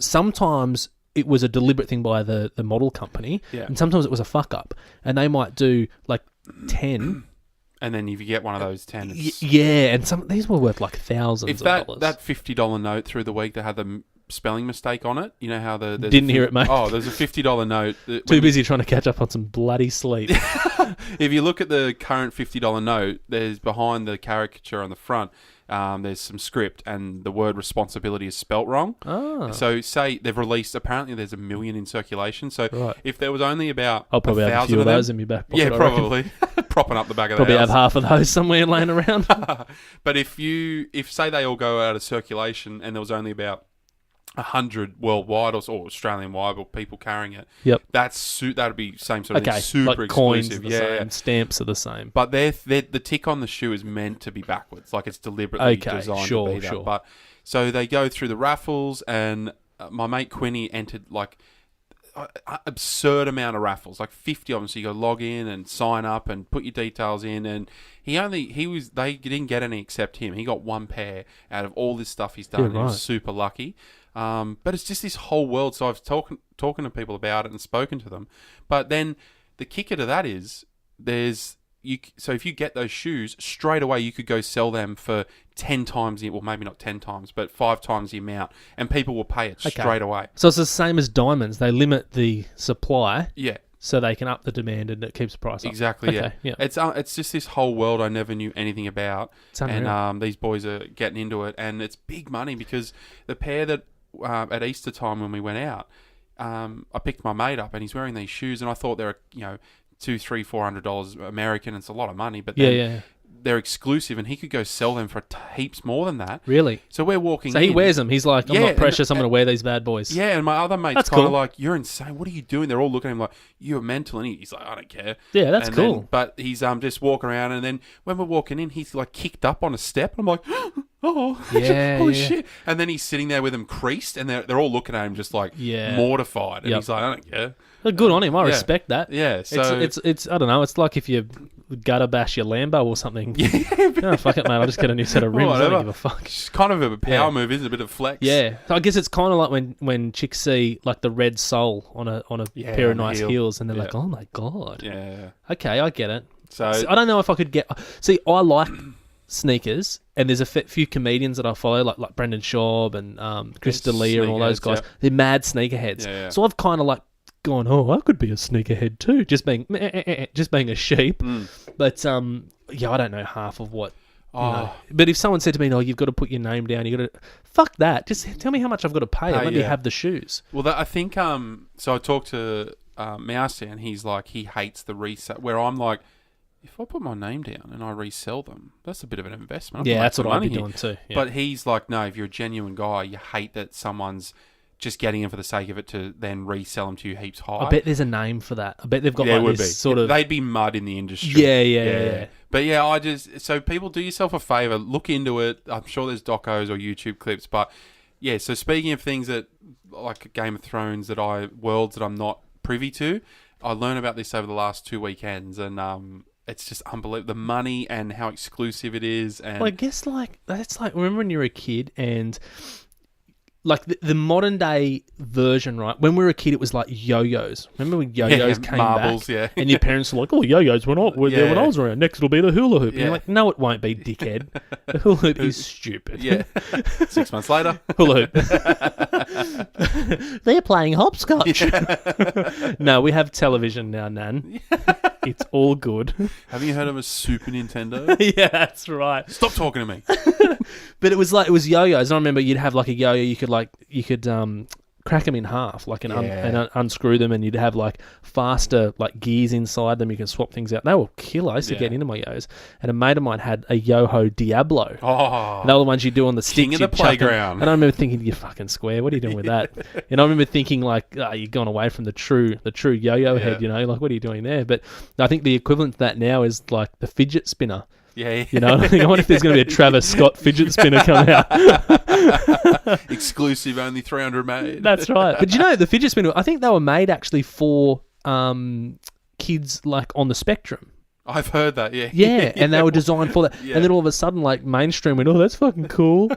it was a deliberate thing by the model company, and sometimes it was a fuck up. And they might do like 10. And then if you get one of those 10, it's... Yeah, and these were worth like thousands of dollars. That $50 note through the week that had the spelling mistake on it, you know how didn't hear it, mate. Oh, there's a $50 note. Too busy trying to catch up on some bloody sleep. If you look at the current $50 note, there's behind the caricature on the front, there's some script, and the word responsibility is spelt wrong. Oh. So say they've released, apparently there's 1 million in circulation. So if there was only about I'll probably have a few of those in my back pocket. Yeah, probably. Propping up the back of the house. Probably have half of those somewhere laying around. But if say they all go out of circulation and there was only about 100 worldwide or Australian-wide or people carrying it. Yep. That'd be same sort of thing. Super like coins exclusive. are the same, stamps are the same. But the tick on the shoe is meant to be backwards. Like it's deliberately designed to be that. But so they go through the raffles, and my mate Quinny entered like absurd amount of raffles, like 50 of them. So you got to log in and sign up and put your details in, and they didn't get any except him. He got one pair out of all this stuff he's done. Yeah, right. He was super lucky. But it's just this whole world. So I've talking to people about it and spoken to them. But then the kicker to that is so if you get those shoes straight away, you could go sell them for 10 times well, maybe not 10 times, but 5 times the amount, and people will pay it straight away. So it's the same as diamonds. They limit the supply. Yeah. So they can up the demand and it keeps the price up. Exactly, yeah. It's just this whole world I never knew anything about. And these boys are getting into it, and it's big money because the pair that at Easter time when we went out, I picked my mate up and he's wearing these shoes, and I thought they were, $200, $300, $400 American. It's a lot of money, but then they're exclusive, and he could go sell them for heaps more than that. Really? So we're walking in. So he wears them. He's like, I'm not precious. I'm going to wear these bad boys. Yeah, and my other mate's kind of like, you're insane. What are you doing? They're all looking at him like, you're mental. And he's like, I don't care. Yeah, that's cool. But he's just walking around, and then when we're walking in, he's like kicked up on a step, and I'm like, oh, holy shit. And then he's sitting there with them creased, and they're all looking at him just like mortified. And he's like, I don't care. Good on him. I respect that. Yeah. So it's I don't know. It's like if you gutter bash your Lambo or something. No, fuck it, mate. I'll just get a new set of rims. I don't give a fuck. It's kind of a power move, isn't it? A bit of flex. Yeah. So I guess it's kind of like when chicks see like the red sole on a pair of nice heels, and they're like, oh my God. Yeah. Okay, I get it. So I don't know if I could get... See, I like sneakers, and there's a few comedians that I follow, like Brendan Schaub and Chris D'Elia and all those guys. Yeah. They're mad sneakerheads. Yeah. So I've kind of like gone, I could be a sneakerhead too, just being a sheep. But I don't know half of what. You know. But if someone said to me, you've got to put your name down, you got to... Fuck that. Just tell me how much I've got to pay and let me have the shoes. Well, I think... So I talked to Mouse, and he's like, he hates the resale, where I'm like, if I put my name down and I resell them, that's a bit of an investment. That's what I'd be doing too. Yeah. But he's like, no, if you're a genuine guy, you hate that someone's just getting them for the sake of it to then resell them to you heaps high. I bet there's a name for that. I bet they've got like this sort of... They'd be mud in the industry. Yeah. But so people, do yourself a favour, look into it. I'm sure there's docos or YouTube clips. But yeah, so speaking of things that, like Game of Thrones, worlds that I'm not privy to, I learned about this over the last 2 weekends, and it's just unbelievable. The money and how exclusive it is. And I guess that's like, remember when you were a kid and like the modern day version, right? When we were a kid, it was like yo-yos. Remember when yo-yos came marbles, back? And your parents were like, yo-yos were there when I was around. Next it'll be the hula hoop. And you're like, no, it won't be, dickhead. The hula hoop is stupid. Yeah. 6 months later. Hula hoop. They're playing hopscotch. No, we have television now, Nan. It's all good. Haven't you heard of a Super Nintendo? Yeah, that's right. Stop talking to me. But it was yo-yos. I remember you'd have like a yo-yo. You could crack them in half, like and unscrew them, and you'd have like faster like gears inside them. You can swap things out. They were killer. I used to get into my yos, and a mate of mine had a Yoho Diablo. Oh, and they were the ones you do on the sticks. King of the playground. And I remember thinking, you fucking square. What are you doing with that? And I remember thinking like, you've gone away from the true yo-yo head. You know, like what are you doing there? But I think the equivalent to that now is like the fidget spinner. Yeah. You know, I wonder if there's going to be a Travis Scott fidget spinner coming out. Exclusive, only 300 made. That's right. But you know, the fidget spinner, I think they were made actually for kids like on the spectrum. I've heard that, yeah. Yeah, and they were designed for that. Yeah. And then all of a sudden, like, mainstream went, that's fucking cool.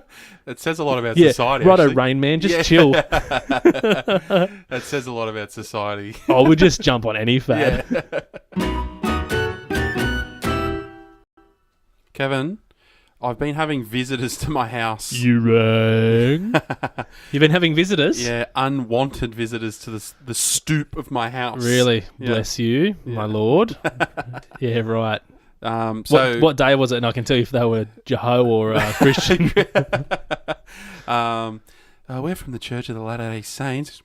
It says a lot about society, righto, actually. Rain Man, just chill. That says a lot about society. We'll just jump on any fad. Yeah. Kevin, I've been having visitors to my house. You rang? You've been having visitors? Yeah, unwanted visitors to the stoop of my house. Really? Yeah. Bless you, my lord. Yeah, right. So what day was it? And I can tell you if they were Jehovah or Christian. We're from the Church of the Latter-day Saints.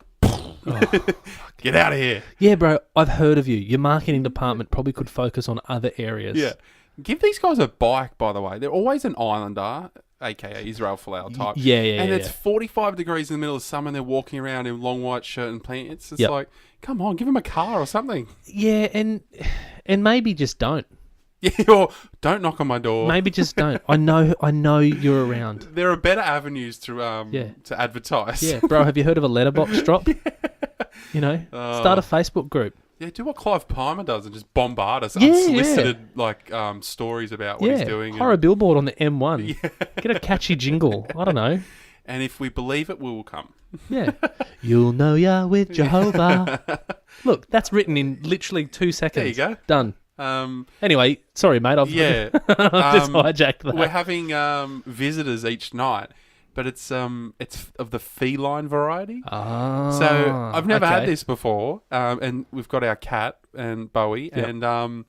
Get out of here. Yeah, bro, I've heard of you. Your marketing department probably could focus on other areas. Yeah. Give these guys a bike, by the way. They're always an islander, a.k.a. Israel Folau type. Yeah. And it's 45 degrees in the middle of summer and they're walking around in long white shirt and pants. It's like, come on, give them a car or something. Yeah, and maybe just don't. Yeah, or don't knock on my door. Maybe just don't. I know you're around. There are better avenues to advertise. Yeah, bro, have you heard of a letterbox drop? You know, start a Facebook group. Yeah, do what Clive Palmer does and just bombard us unsolicited stories about what he's doing. Hire a billboard on the M1. Yeah. Get a catchy jingle. I don't know. And if we believe it, we will come. Yeah. You'll know you're with Jehovah. Look, that's written in literally 2 seconds. There you go. Done. Anyway, sorry, mate. I've just hijacked that. We're having visitors each night. But it's of the feline variety. So I've never had this before. And we've got our cat and Bowie. Yep. And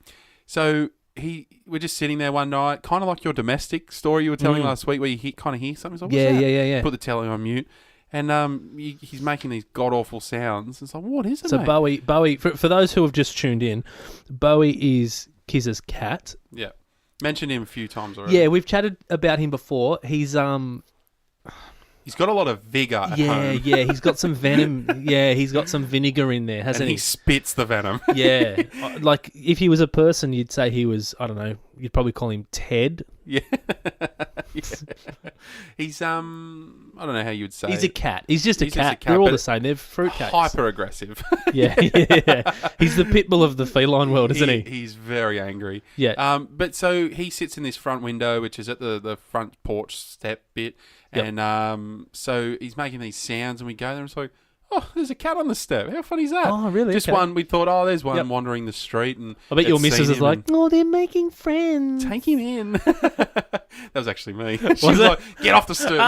so we're just sitting there one night, kind of like your domestic story you were telling last week, where you kind of hear something. Like, yeah. Put the telly on mute. And he's making these god-awful sounds. It's like, what is it, So mate? Bowie, for those who have just tuned in, Bowie is Kizza's cat. Yeah. Mentioned him a few times already. Yeah, we've chatted about him before. He's got a lot of vigour at home. Yeah, he's got some venom. Yeah, he's got some vinegar in there, hasn't he? And he spits the venom. Yeah. Like, if he was a person, you'd say he was, I don't know, you'd probably call him Ted. Yeah. He's, I don't know how you would say. He's a cat. He's just a He's just cat. a cat, They're all but the same. They're fruitcakes. Hyper aggressive. Yeah. He's the pit bull of the feline world, isn't he? He's very angry. Yeah. But so he sits in this front window, which is at the front porch step bit, Yep. and so he's making these sounds, and we go there, and it's like, oh, there's a cat on the step. How funny is that? Oh, really? Just Okay. one. We thought, oh, there's one Yep. wandering the street, and I bet your it's missus seen is him like, and- oh, they're making friends. take him in. That was actually me. She was it? like, get off the stoop.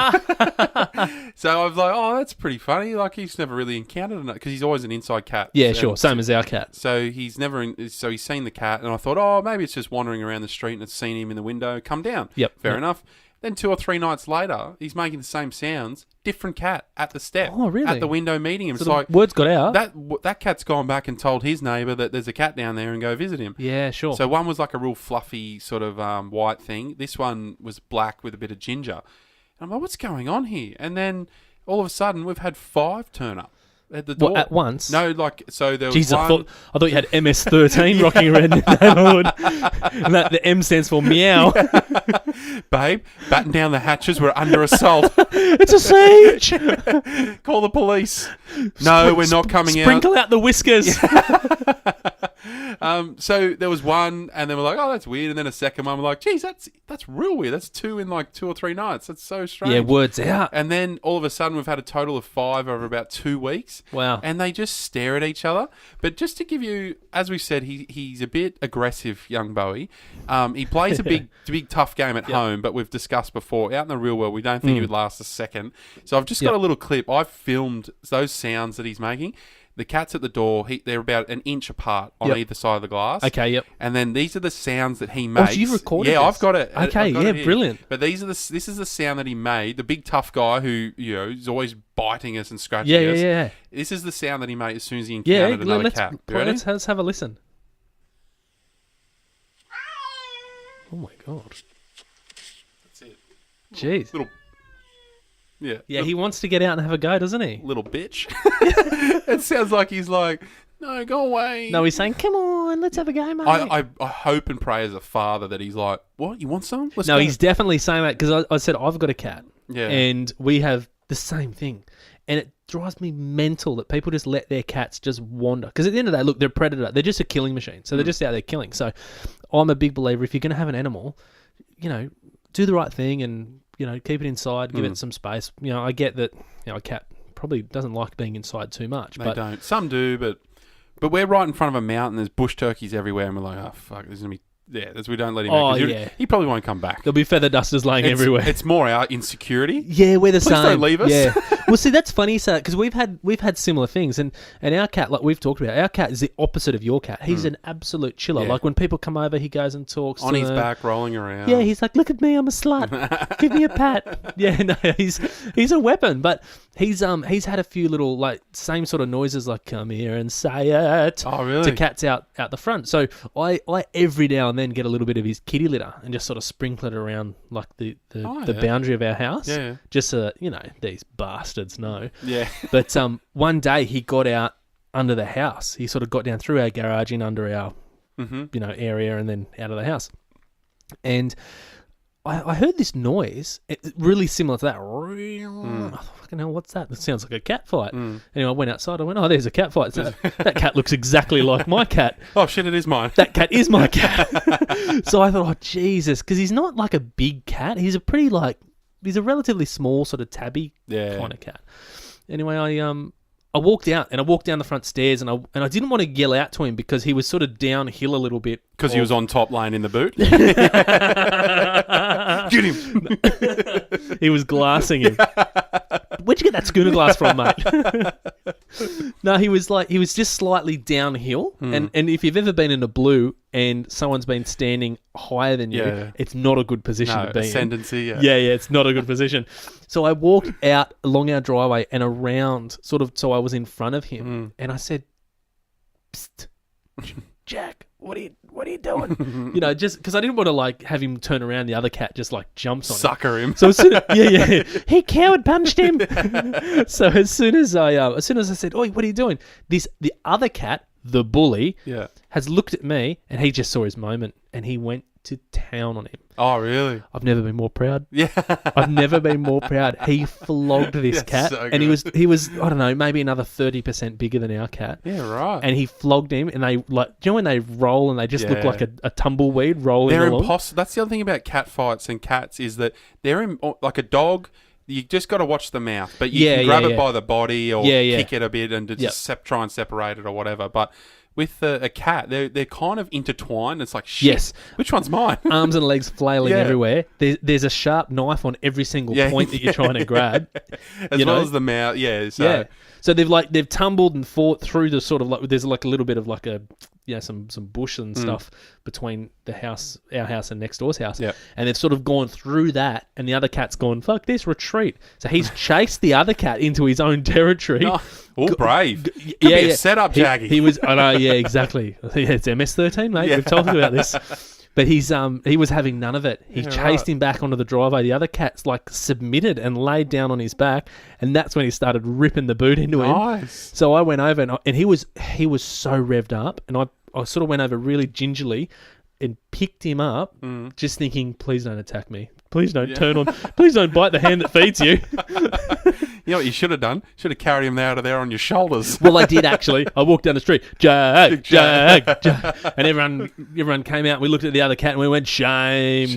So I was like, oh, that's pretty funny. Like, he's never really encountered it because he's always an inside cat. Yeah, And sure. Same as our cat. So he's never. So he's seen the cat, and I thought, oh, maybe it's just wandering around the street and it's seen him in the window. Come down. Yep. Fair Yep. enough. Then 2 or 3 nights later, he's making the same sounds. Different cat at the step. Oh, really? At the window meeting him. So It's the like word's got out. that cat's gone back and told his neighbour that there's a cat down there and go visit him. Yeah, sure. So one was like a real fluffy sort of white thing. This one was black with a bit of ginger. And I'm like, what's going on here? And then all of a sudden, we've had 5 turn up at the door. What, at once? No, like, so there was Jesus, one. I thought you had MS-13 rocking around in the neighbourhood. And the M stands for meow. Babe, batten down the hatches. We're under assault. It's a siege. Call the police. No, we're not coming out. Sprinkle out the whiskers. So there was one, and then we're like, oh, that's weird. And then a second one, we're like, geez, that's real weird. That's 2 in like 2 or 3 nights. That's so strange. Yeah, word's out. And then all of a sudden, we've had a total of 5 over about 2 weeks. Wow. And they just stare at each other. But just to give you, as we said, he's a bit aggressive, young Bowie. He plays a big tough game at home, but we've discussed before, out in the real world, we don't think he would last a second. So I've just got a little clip. I've filmed those sounds that he's making. The cat's at the door. They're about an inch apart on either side of the glass. Okay, yep. And then these are the sounds that he makes. Oh, so you've recorded Yeah, this? I've got it. Okay, I've got yeah, it here. brilliant. But this is the sound that he made. The big tough guy who, is always biting us and scratching Yeah, us. yeah. This is the sound that he made as soon as he Yeah, encountered another let's, cat. You ready? let's have a listen. Oh, my God. That's it. Jeez. Little. Yeah. Yeah, he wants to get out and have a go, doesn't he? Little bitch. It sounds like he's like, no, go away. No, he's saying, come on, let's have a go, mate. I hope and pray as a father that he's like, what? You want some? Let's No, go. he's definitely saying that because I said, I've got a cat. Yeah. And we have the same thing. And it drives me mental that people just let their cats just wander. Because at the end of the day, look, they're a predator. They're just a killing machine. So they're just out there killing. So I'm a big believer, if you're going to have an animal, do the right thing and, keep it inside, give it some space. I get that, a cat probably doesn't like being inside too much. They don't. Some do, but we're right in front of a mountain. There's bush turkeys everywhere, and we're like, oh, fuck, there's going to be... Yeah, we don't let him Oh, out. yeah. He probably won't come back. There'll be feather dusters laying everywhere. It's more our insecurity. Yeah, we're the Please same. don't leave us. Yeah. Well, see, that's funny, sir, because we've had similar things, and our cat, like we've talked about, our cat is the opposite of your cat. He's an absolute chiller. Yeah. Like when people come over, he goes and talks On to his them. back, rolling around. Yeah, he's like, look at me, I'm a slut. Give me a pat. Yeah, no, he's a weapon, but he's had a few little like same sort of noises like come here and say it. Oh, really? To cats out the front. So I every now and then get a little bit of his kitty litter and just sort of sprinkle it around like the boundary of our house. Yeah. Just so these bastards know. Yeah. But one day he got out under the house. He sort of got down through our garage in under our area and then out of the house. And I heard this noise, really similar to that. Oh, fucking hell, what's that? It sounds like a cat fight. Anyway, I went outside. I went, oh, there's a cat fight. So that cat looks exactly like my cat. Oh, shit, it is mine. That cat is my cat. So I thought, oh, Jesus, because he's not like a big cat. He's a relatively small sort of tabby kind of cat. Anyway, I walked out and I walked down the front stairs and I didn't want to yell out to him because he was sort of downhill a little bit. Because he was on top lane in the boot. Get him. He was glassing him. Where'd you get that schooner glass from, mate? No, he was just slightly downhill. And if you've ever been in a blue and someone's been standing higher than you, it's not a good position to be ascendancy, in. Yeah, it's not a good position. So I walked out along our driveway and around, sort of, so I was in front of him. And I said, Psst, Jack, what are you doing? Just because I didn't want to like have him turn around. The other cat just like jumps on Sucker him. So as soon as, he coward punched him. So as soon as I said, "Oi, what are you doing?" The other cat, the bully, has looked at me and he just saw his moment and he went to town on him. Oh, really? I've never been more proud. Yeah. I've never been more proud. He flogged this cat, so and he was I don't know, maybe another 30% bigger than our cat. Yeah, right. And he flogged him, and they like, do you know when they roll and they just look like a tumbleweed rolling They're along? impossible. That's the other thing about cat fights and cats is that they're like a dog. You just got to watch the mouth, but you can grab it by the body or kick it a bit and just try and separate it or whatever. But with a cat, they're kind of intertwined. It's like, shit, yes. Which one's mine? Arms and legs flailing everywhere. There's a sharp knife on every single point that you're trying to grab. As well as the mouth, So they've tumbled and fought through the sort of like, there's like a little bit of like a some bush and stuff between our house and next door's house. Yep. And they've sort of gone through that, and the other cat's gone, fuck this, retreat. So he's chased the other cat into his own territory. All brave. Could be a setup, Jaggy. He was, I know, yeah, exactly. Yeah, it's MS-13, mate. We've talked about this. But he was having none of it. He chased him back onto the driveway. The other cat's like submitted and laid down on his back, and that's when he started ripping the boot into him. Nice. So I went over and he was so revved up, and I sort of went over really gingerly and picked him up, just thinking, please don't attack me. Please don't turn on. Please don't bite the hand that feeds you. You know what you should have done? Should have carried him out of there on your shoulders. Well, I did actually. I walked down the street, Jag, and everyone came out. And we looked at the other cat and we went, shame.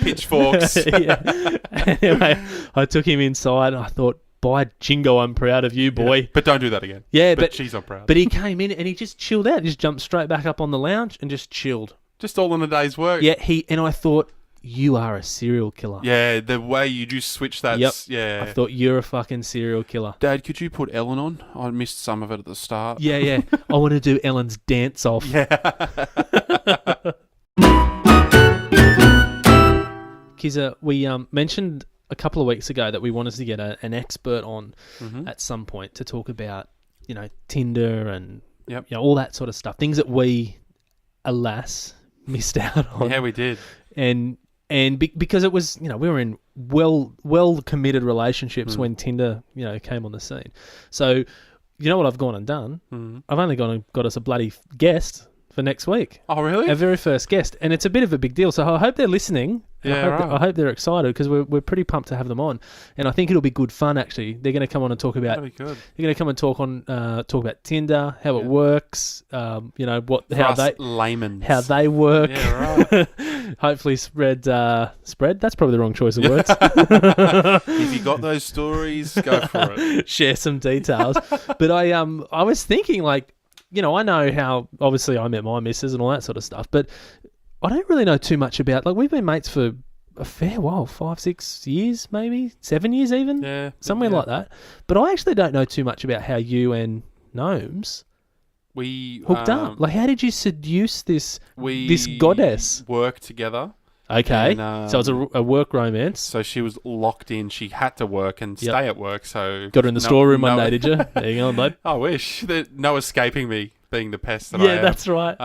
Pitchforks. Anyway, I took him inside and I thought, by jingo, I'm proud of you, boy. Yeah, but don't do that again. Yeah, but geez, I'm proud. But he came in and he just chilled out. He just jumped straight back up on the lounge and just chilled. Just all in a day's work. Yeah, and I thought, you are a serial killer. Yeah, the way you just switch that. Yep. Yeah. I thought, you're a fucking serial killer. Dad, could you put Ellen on? I missed some of it at the start. Yeah. I want to do Ellen's dance off. Yeah. Kizza, we mentioned a couple of weeks ago that we wanted to get an expert on at some point to talk about, Tinder and all that sort of stuff. Things that we, alas, missed out on. Yeah, we did. And because it was, we were in well committed relationships when Tinder, came on the scene. So, you know what I've gone and done? I've only gone and got us a bloody guest for next week. Oh, really? Our very first guest. And it's a bit of a big deal. So I hope they're listening. I hope they're excited because we're pretty pumped to have them on. And I think it'll be good fun, actually. They're going to come on and talk about... That'd be good. They're going to come and talk about Tinder, how it works, how they work. Yeah, right. Hopefully spread. That's probably the wrong choice of words. If you got those stories, go for it. Share some details. But I was thinking, I know how obviously I met my missus and all that sort of stuff, but I don't really know too much about. We've been mates for a fair while, 5-6 years, maybe 7 years, even somewhere like that. But I actually don't know too much about how you and Gnomes hooked up. How did you seduce this goddess? Work together. Okay, and, so it's a work romance. So she was locked in. She had to work and stay at work. So got her in the storeroom one day, did you? There you go, bud. I wish. No escaping me being the pest that I am. Yeah, that's right.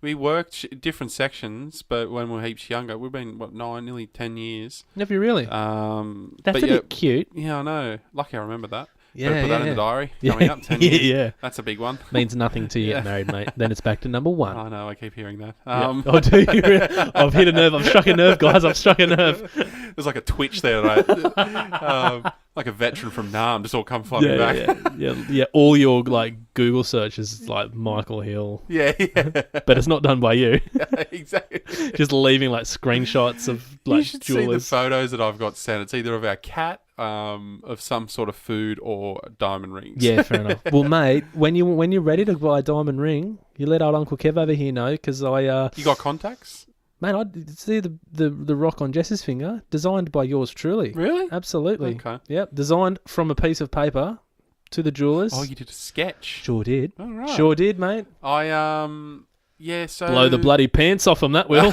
We worked different sections, but when we were heaps younger, we've been, nearly 10 years. Have you really? That's a bit cute. Yeah, I know. Lucky I remember that. Yeah, better put that in the diary. Coming up 10 years. Yeah. That's a big one. Means nothing to you get married, mate. Then it's back to number one. I know, I keep hearing that. Oh, do you? I've hit a nerve. I've struck a nerve, guys. I've struck a nerve. There's like a twitch there, right? Like a veteran from Nam just all come flooding back. Yeah. All your Google searches is Michael Hill. Yeah. But it's not done by you. Exactly. Just leaving screenshots of you should jewelers. see the photos that I've got sent. It's either of our cat, of some sort of food, or diamond rings. Yeah, fair enough. Well, mate, when you're ready to buy a diamond ring, you let old Uncle Kev over here know, because You got contacts? Mate, I see the rock on Jess's finger, designed by yours truly. Really? Absolutely. Okay. Yep, designed from a piece of paper to the jewellers. Oh, you did a sketch? Sure did. All right. Sure did, mate. So... Blow the bloody pants off them, that will.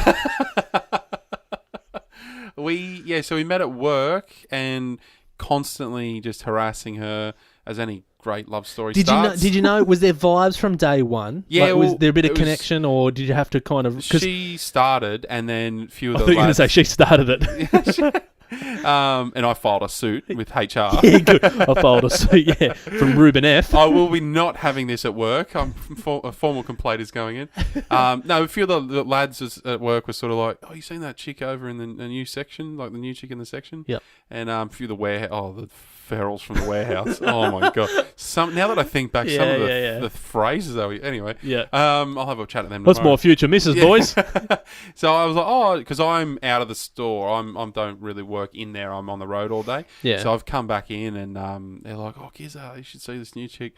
So we met at work and constantly just harassing her, as any great love story starts. Did you know? Was there vibes from day one? Yeah. Was there a bit of connection, or did you have to kind of? She started, and then a few of the lads... I thought you were going to say she started it. And I filed a suit with HR. Yeah, good. I filed a suit, from Ruben F. I will be not having this at work. A formal complaint is going in. No, a few of the lads at work were sort of like, "Oh, you seen that chick over in the new section, like the new chick in the section?" Yep. And a few of the the ferals from the warehouse. Oh my god! Now that I think back, some of the phrases that anyway. Yeah. I'll have a chat to them. What's tomorrow. my future missus, boys? So I was like, because I'm out of the store. I don't really work in there. I'm on the road all day. Yeah. So I've come back in, and they're like, "Oh, Kizza, you should see this new chick."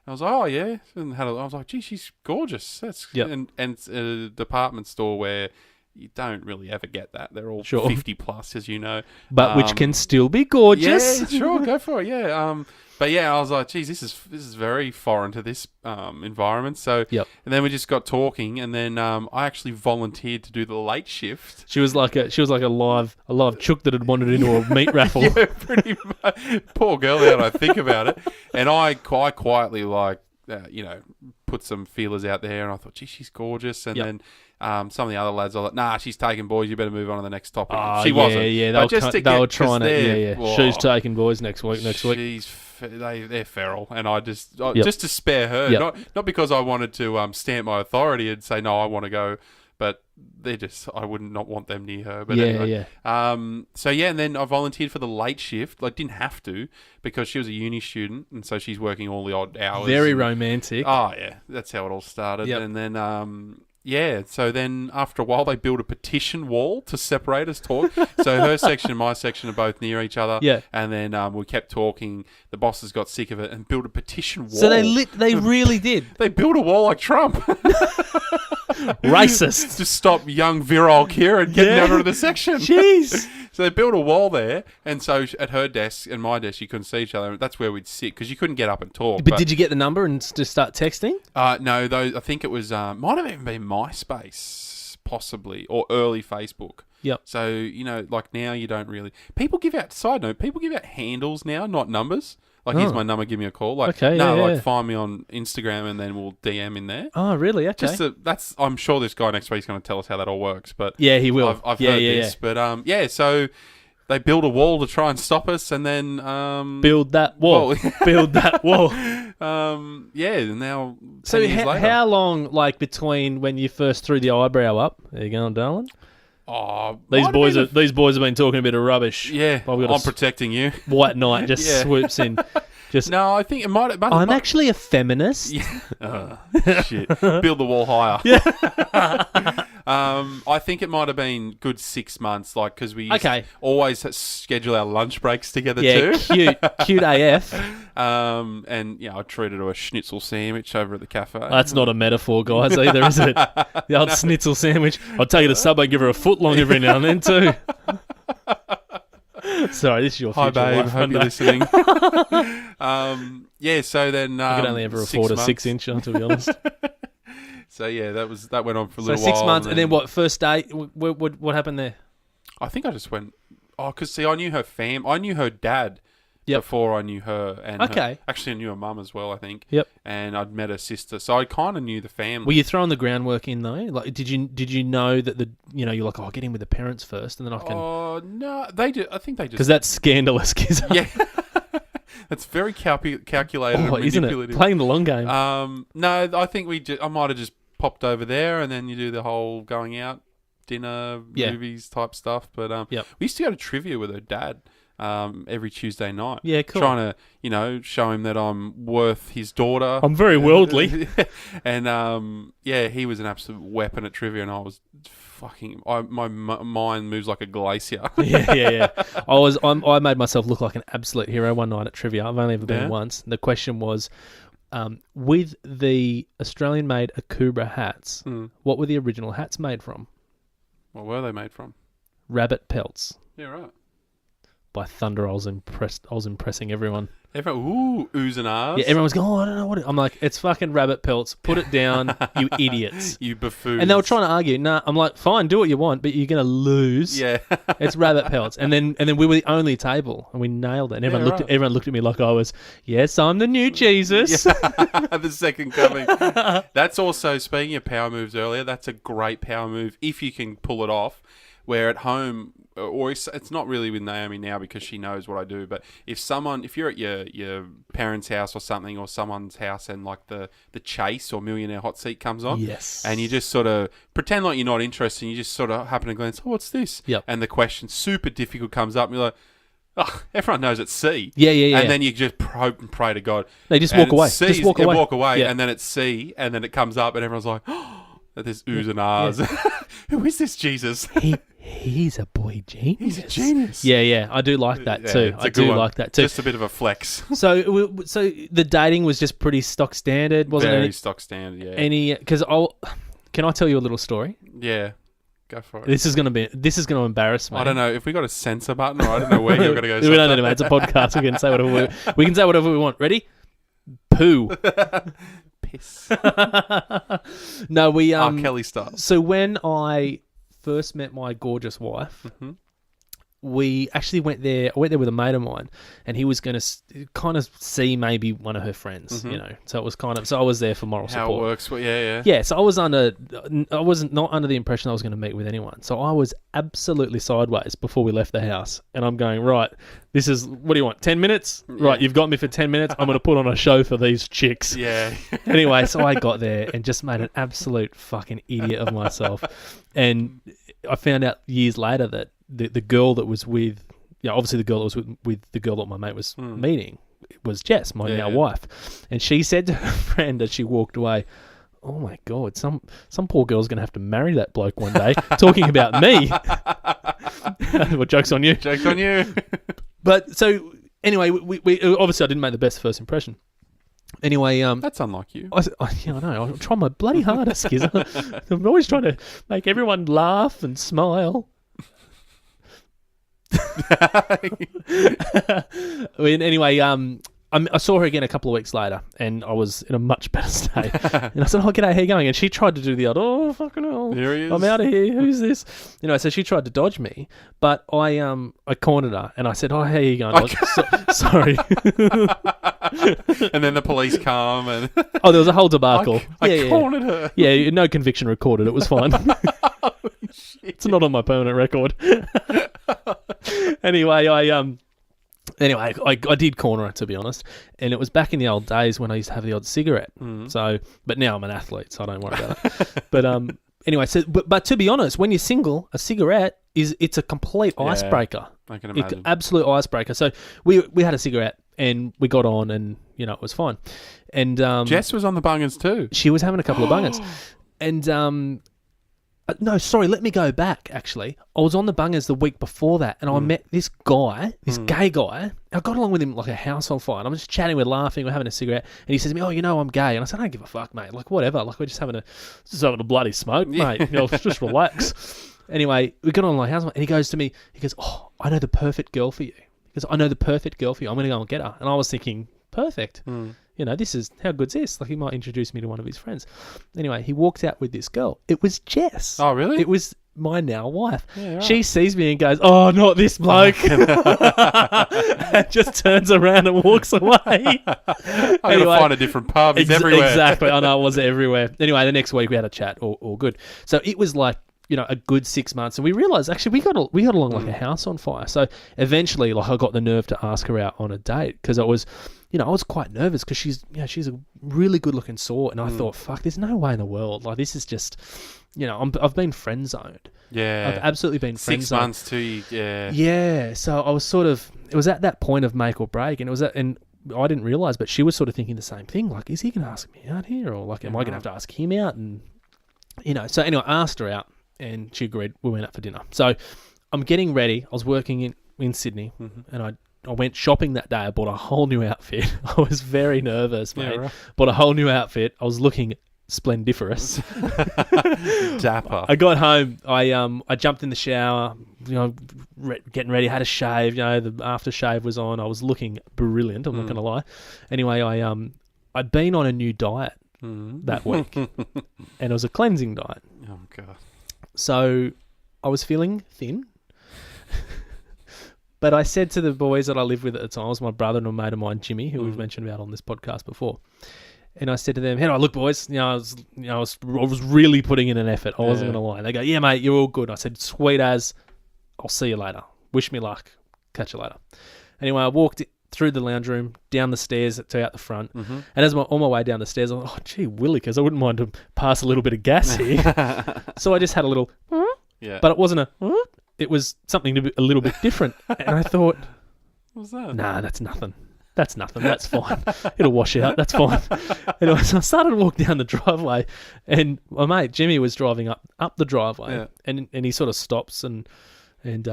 I was like, "Oh yeah," and I was like, "Gee, she's gorgeous." And it's a department store where you don't really ever get that. They're all 50 plus, as you know, but which can still be gorgeous. Yeah, sure, go for it. Yeah. But yeah, I was like, "Geez, this is very foreign to this environment." So, and then we just got talking, and then I actually volunteered to do the late shift. She was like a live chook that had wandered into a meat raffle. Yeah, pretty much. Poor girl. Now that I think about it, and I quietly put some feelers out there, and I thought, "Gee, she's gorgeous," and then. Some of the other lads are like, "Nah, she's taking, boys. You better move on to the next topic." She wasn't. Yeah, they were trying to. Whoa, she's taking, boys, next week. They're feral, and I just to spare her, not because I wanted to stamp my authority and say no, I want to go, but I would not want them near her. But anyway. And then I volunteered for the late shift. I didn't have to because she was a uni student, and so she's working all the odd hours. Very romantic. Oh yeah, that's how it all started. And then so then after a while they built a petition wall to separate us talk. So her section and my section are both near each other. Yeah. And then we kept talking. The bosses got sick of it and built a petition wall. So they really did. They built a wall like Trump. Racist. To stop young virile Kieran getting out of the section. Jeez. So they built a wall there, and so at her desk and my desk, you couldn't see each other. That's where we'd sit because you couldn't get up and talk. But did you get the number and just start texting? No, I think it was might have even been MySpace, possibly, or early Facebook. Yep. So like now you don't really. People give out. Side note: people give out handles now, not numbers. Like, here's my number, give me a call. Like, find me on Instagram and then we'll DM in there. Oh, really? Okay. I'm sure this guy next week's going to tell us how that all works. But yeah, he will. I've heard this. Yeah. But, so they build a wall to try and stop us and then... build that wall. Build that wall. And now... So how long, like, between when you first threw the eyebrow up? There you going, darling? Oh, these boys have been talking a bit of rubbish. Yeah, I'm protecting you. White knight just swoops in. No, I think it might. I'm actually a feminist. Yeah. Shit, build the wall higher. Yeah. I think it might have been good 6 months, like because we used to always schedule our lunch breaks together too. Yeah, cute AF. And I treated her a schnitzel sandwich over at the cafe. That's not a metaphor, guys, either, is it? The old schnitzel sandwich. I'll take her to Subway, give her a foot long every now and then too. Sorry, this is your future babe. wife. Hope you're listening. So then I could only ever afford a 6-incher, to be honest. So that went on for a little while. So 6 months, and then what? First day, what happened there? I think I just went. Oh, because I knew her I knew her dad. Before I knew her, and actually I knew her mum as well, I think. Yep. And I'd met her sister, so I kind of knew the family. Were you throwing the groundwork in though? Like, did you know that you're like, oh, I'll get in with the parents first, and then I can. Oh no, they do. I think they just because that's scandalous, Kizza. Yeah. That's very calculated and manipulative. Isn't it? Playing the long game. No, I think I might have just popped over there, and then you do the whole going out, dinner, movies type stuff. But we used to go to trivia with her dad. Every Tuesday night. Yeah, cool. Trying to, show him that I'm worth his daughter. I'm very worldly. And, he was an absolute weapon at trivia, and I was my mind moves like a glacier. Yeah. I made myself look like an absolute hero one night at trivia. I've only ever been once. The question was, with the Australian-made Akubra hats, what were the original hats made from? What were they made from? Rabbit pelts. Yeah, right. By thunder, I was impressing everyone. Everyone, oohs and ahs. Yeah, everyone was going, I don't know what I'm like, it's fucking rabbit pelts. Put it down, you idiots. You buffoons. And they were trying to argue. Nah, I'm like, fine, do what you want, but you're going to lose. Yeah. It's rabbit pelts. And then we were the only table, and we nailed it. And everyone looked at me like I was, yes, I'm the new Jesus. Yeah. The second coming. That's also, speaking of power moves earlier, that's a great power move if you can pull it off. Where at home, or it's not really with Naomi now because she knows what I do. But if you're at your parents' house or something, or someone's house, and like the Chase or Millionaire Hot Seat comes on, Yes. and you just sort of pretend like you're not interested, and you just sort of happen to glance, oh, what's this? Yep. And the question super difficult comes up, and you're like, oh, everyone knows it's C. Yeah. And then you just hope and pray to God. They just walk away. C, Just walk away. Walk away, Yeah. and then it's C, and then it comes up, and everyone's like, oh, there's oohs and ahs. Yeah. Who is this Jesus? He's a boy genius. He's a genius. Yeah. I do like that too. I do like that too. Just a bit of a flex. So the dating was just pretty stock standard, wasn't it? Very stock standard, yeah. Can I tell you a little story? Yeah. Go for it. This is going to embarrass me. I don't know if we got a censor button, or I don't know where you're going to go. We don't need to, mate. It's a podcast. We can say whatever we want. Ready? Poo. Piss. No, we R. Kelly style. So when I first met my gorgeous wife, we actually went there. I went there with a mate of mine, and he was going to kind of see maybe one of her friends, you know. So it was so I was there for moral support. How it works? Well, yeah. Yeah, so I wasn't not under the impression I was going to meet with anyone. So I was absolutely sideways before we left the house, and I'm going, right, this is, what do you want, 10 minutes? Yeah. Right, you've got me for 10 minutes. I'm going to put on a show for these chicks. Yeah. Anyway, so I got there and just made an absolute fucking idiot of myself. And I found out years later that the girl that was with, obviously the girl that was with the girl that my mate was meeting was Jess, my now wife. And she said to her friend as she walked away, oh my God, some poor girl's going to have to marry that bloke one day, talking about me. Well, joke's on you. Joke's on you. But so anyway, we obviously I didn't make the best first impression. Anyway, that's unlike you. I know. I'm trying my bloody hardest, Kizza. I'm always trying to make everyone laugh and smile. Anyway, I saw her again a couple of weeks later, and I was in a much better state. And I said, "Oh, g'day, how you going?" And she tried to do the odd, "Oh, fucking hell, there he is. I'm out of here. Who's this?" So she tried to dodge me, but I cornered her, and I said, "Oh, how you going?" Sorry. And then the police come, and there was a whole debacle. I cornered her. Yeah, no conviction recorded. It was fine. Oh, it's not on my permanent record. Anyway, I did corner it, to be honest, and it was back in the old days when I used to have the odd cigarette. So, but now I'm an athlete, so I don't worry about it. But anyway, but to be honest, when you're single, a cigarette it's a complete icebreaker. I can imagine. Absolute icebreaker. So we had a cigarette and we got on, and it was fine. And Jess was on the bungers too. She was having a couple of bungers, and. No, sorry, let me go back, actually. I was on the bungers the week before that, and I met this guy, this gay guy. I got along with him like a house on fire. And I'm just chatting, we're laughing, we're having a cigarette, and he says to me, "Oh, I'm gay." And I said, "I don't give a fuck, mate. Like, whatever. Like, we're just having a bloody smoke, mate. Just relax." Anyway, we got on like house, and he goes to me, "Oh, I know the perfect girl for you." He goes, "I know the perfect girl for you. I'm going to go and get her." And I was thinking, perfect. This is, how good's this? Like, he might introduce me to one of his friends. Anyway, he walked out with this girl. It was Jess. Oh, really? It was my now wife. Yeah, right. She sees me and goes, "Oh, not this bloke." And just turns around and walks away. I'm going to find a different pub. He's everywhere. Exactly. I know, it was everywhere. Anyway, the next week we had a chat, all good. So it was like, a good 6 months, and we realised actually we got along like a house on fire. So eventually, like, I got the nerve to ask her out on a date because I was quite nervous because she's a really good looking sort, and I thought, fuck, there's no way in the world. Like, this is just, I've been friend zoned. Yeah, I've absolutely been friend zoned. 6 months too. Yeah. Yeah. So I was it was at that point of make or break, and and I didn't realise, but she was sort of thinking the same thing. Like, is he going to ask me out here, or like, am I going to have to ask him out? And so anyway, I asked her out. And she agreed. We went out for dinner. So I'm getting ready. I was working in Sydney, and I went shopping that day. I bought a whole new outfit. I was very nervous, mate. Right. Bought a whole new outfit. I was looking splendiferous. Dapper. I got home. I jumped in the shower, getting ready. Had a shave. The aftershave was on. I was looking brilliant. I'm not going to lie. Anyway, I'd been on a new diet that week, and it was a cleansing diet. Oh God. So I was feeling thin, but I said to the boys that I lived with at the time, it was my brother and a mate of mine, Jimmy, who we've mentioned about on this podcast before. And I said to them, "How do I look, boys?" I was really putting in an effort. I wasn't going to lie. They go, "Yeah, mate, you're all good." I said, "Sweet as. I'll see you later. Wish me luck. Catch you later." Anyway, I walked through the lounge room, down the stairs to out the front. And as on my way down the stairs, I was like, "Oh, gee, willikers, I wouldn't mind to pass a little bit of gas here." So I just had a little, but it wasn't it was something a little bit different. And I thought, what was that? Nah, that's nothing. That's nothing. That's fine. It'll wash out. That's fine. Anyway, so I started to walk down the driveway, and my mate Jimmy was driving up the driveway, and he sort of stops and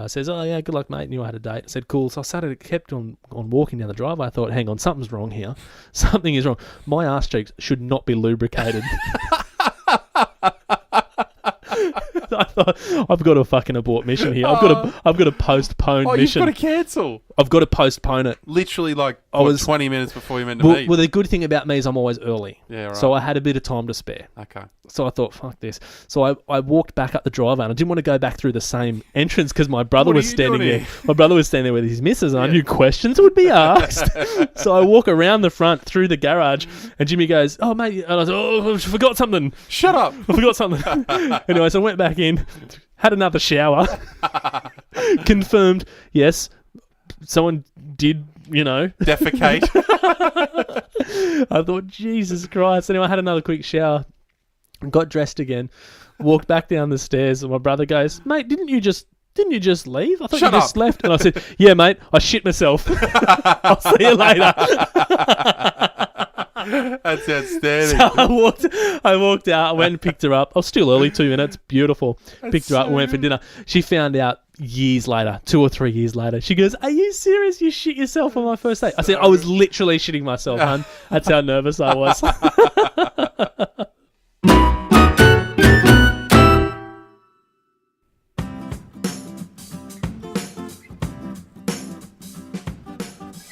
says, "Oh yeah, good luck, mate. Knew I had a date." I said, "Cool." So I kept on walking down the driveway. I thought, hang on, something's wrong here. Something is wrong. My arse cheeks should not be lubricated. I thought, I've got to fucking abort mission here. I've got to postpone mission. You've got to cancel. I've got to postpone it. Literally, 20 minutes before you meant to meet. Well, the good thing about me is I'm always early. Yeah, right. So I had a bit of time to spare. Okay. So I thought, fuck this. So I walked back up the driveway, and I didn't want to go back through the same entrance because my brother was standing there. My brother was standing there with his missus, and I knew questions would be asked. So I walk around the front through the garage, and Jimmy goes, "Oh, mate," and I said, "Oh, I forgot something." Shut up. I forgot something. Anyway, so I went back in, had another shower, confirmed, yes, someone did, defecate. I thought, Jesus Christ. Anyway, I had another quick shower, got dressed again, walked back down the stairs, and my brother goes, "Mate, didn't you just leave? I thought you just left." And I said, "Yeah, mate, I shit myself. I'll see you later." That's outstanding. So I walked out, I went and picked her up. I was still early, 2 minutes, beautiful. Picked her up and went for dinner. She found out years later, 2 or 3 years later. She goes, "Are you serious? You shit yourself on my first date?" I said, "I was literally shitting myself, hun." That's how nervous I was.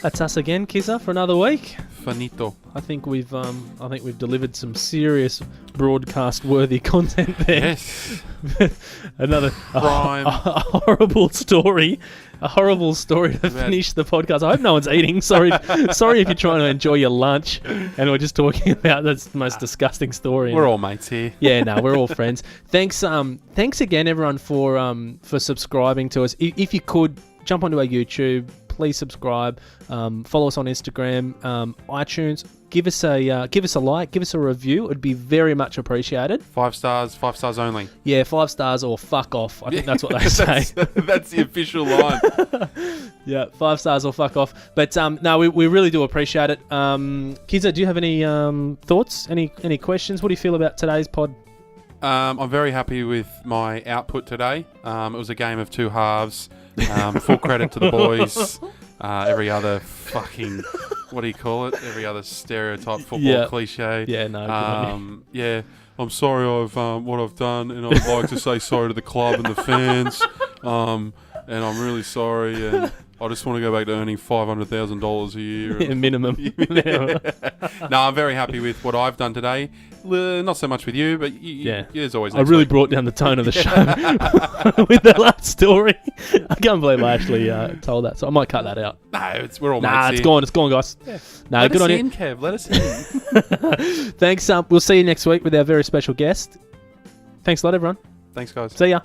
That's us again, Kizza, for another week. Finito. I think we've delivered some serious broadcast-worthy content there. Yes. Another crime. A horrible story. A horrible story to finish the podcast. I hope no one's eating. Sorry if you're trying to enjoy your lunch and we're just talking about the most disgusting story. We're all mates here. Yeah, no, we're all friends. Thanks again, everyone, for subscribing to us. If you could jump onto our YouTube. Please subscribe. Follow us on Instagram, iTunes. Give us a like. Give us a review. It'd be very much appreciated. 5 stars. 5 stars only. Yeah, 5 stars or fuck off. I think that's what they say. That's the official line. Yeah, 5 stars or fuck off. But no, we really do appreciate it. Kizza, do you have any thoughts? Any questions? What do you feel about today's pod? I'm very happy with my output today. It was a game of 2 halves. Full credit to the boys. Every other fucking, what do you call it? Every other stereotype football cliche. Yeah, no. Yeah, I'm sorry what I've done, and I'd like to say sorry to the club and the fans. And I'm really sorry, and I just want to go back to earning $500,000 a year. Minimum. No, I'm very happy with what I've done today. Not so much with you, but there's always. I really brought down the tone of the show with the last story. I can't believe I actually told that, so I might cut that out. No, we're all mates here. It's gone, guys. Yeah. No, Let good us on in, you, Kev. Let us in. Thanks. We'll see you next week with our very special guest. Thanks a lot, everyone. Thanks, guys. See ya.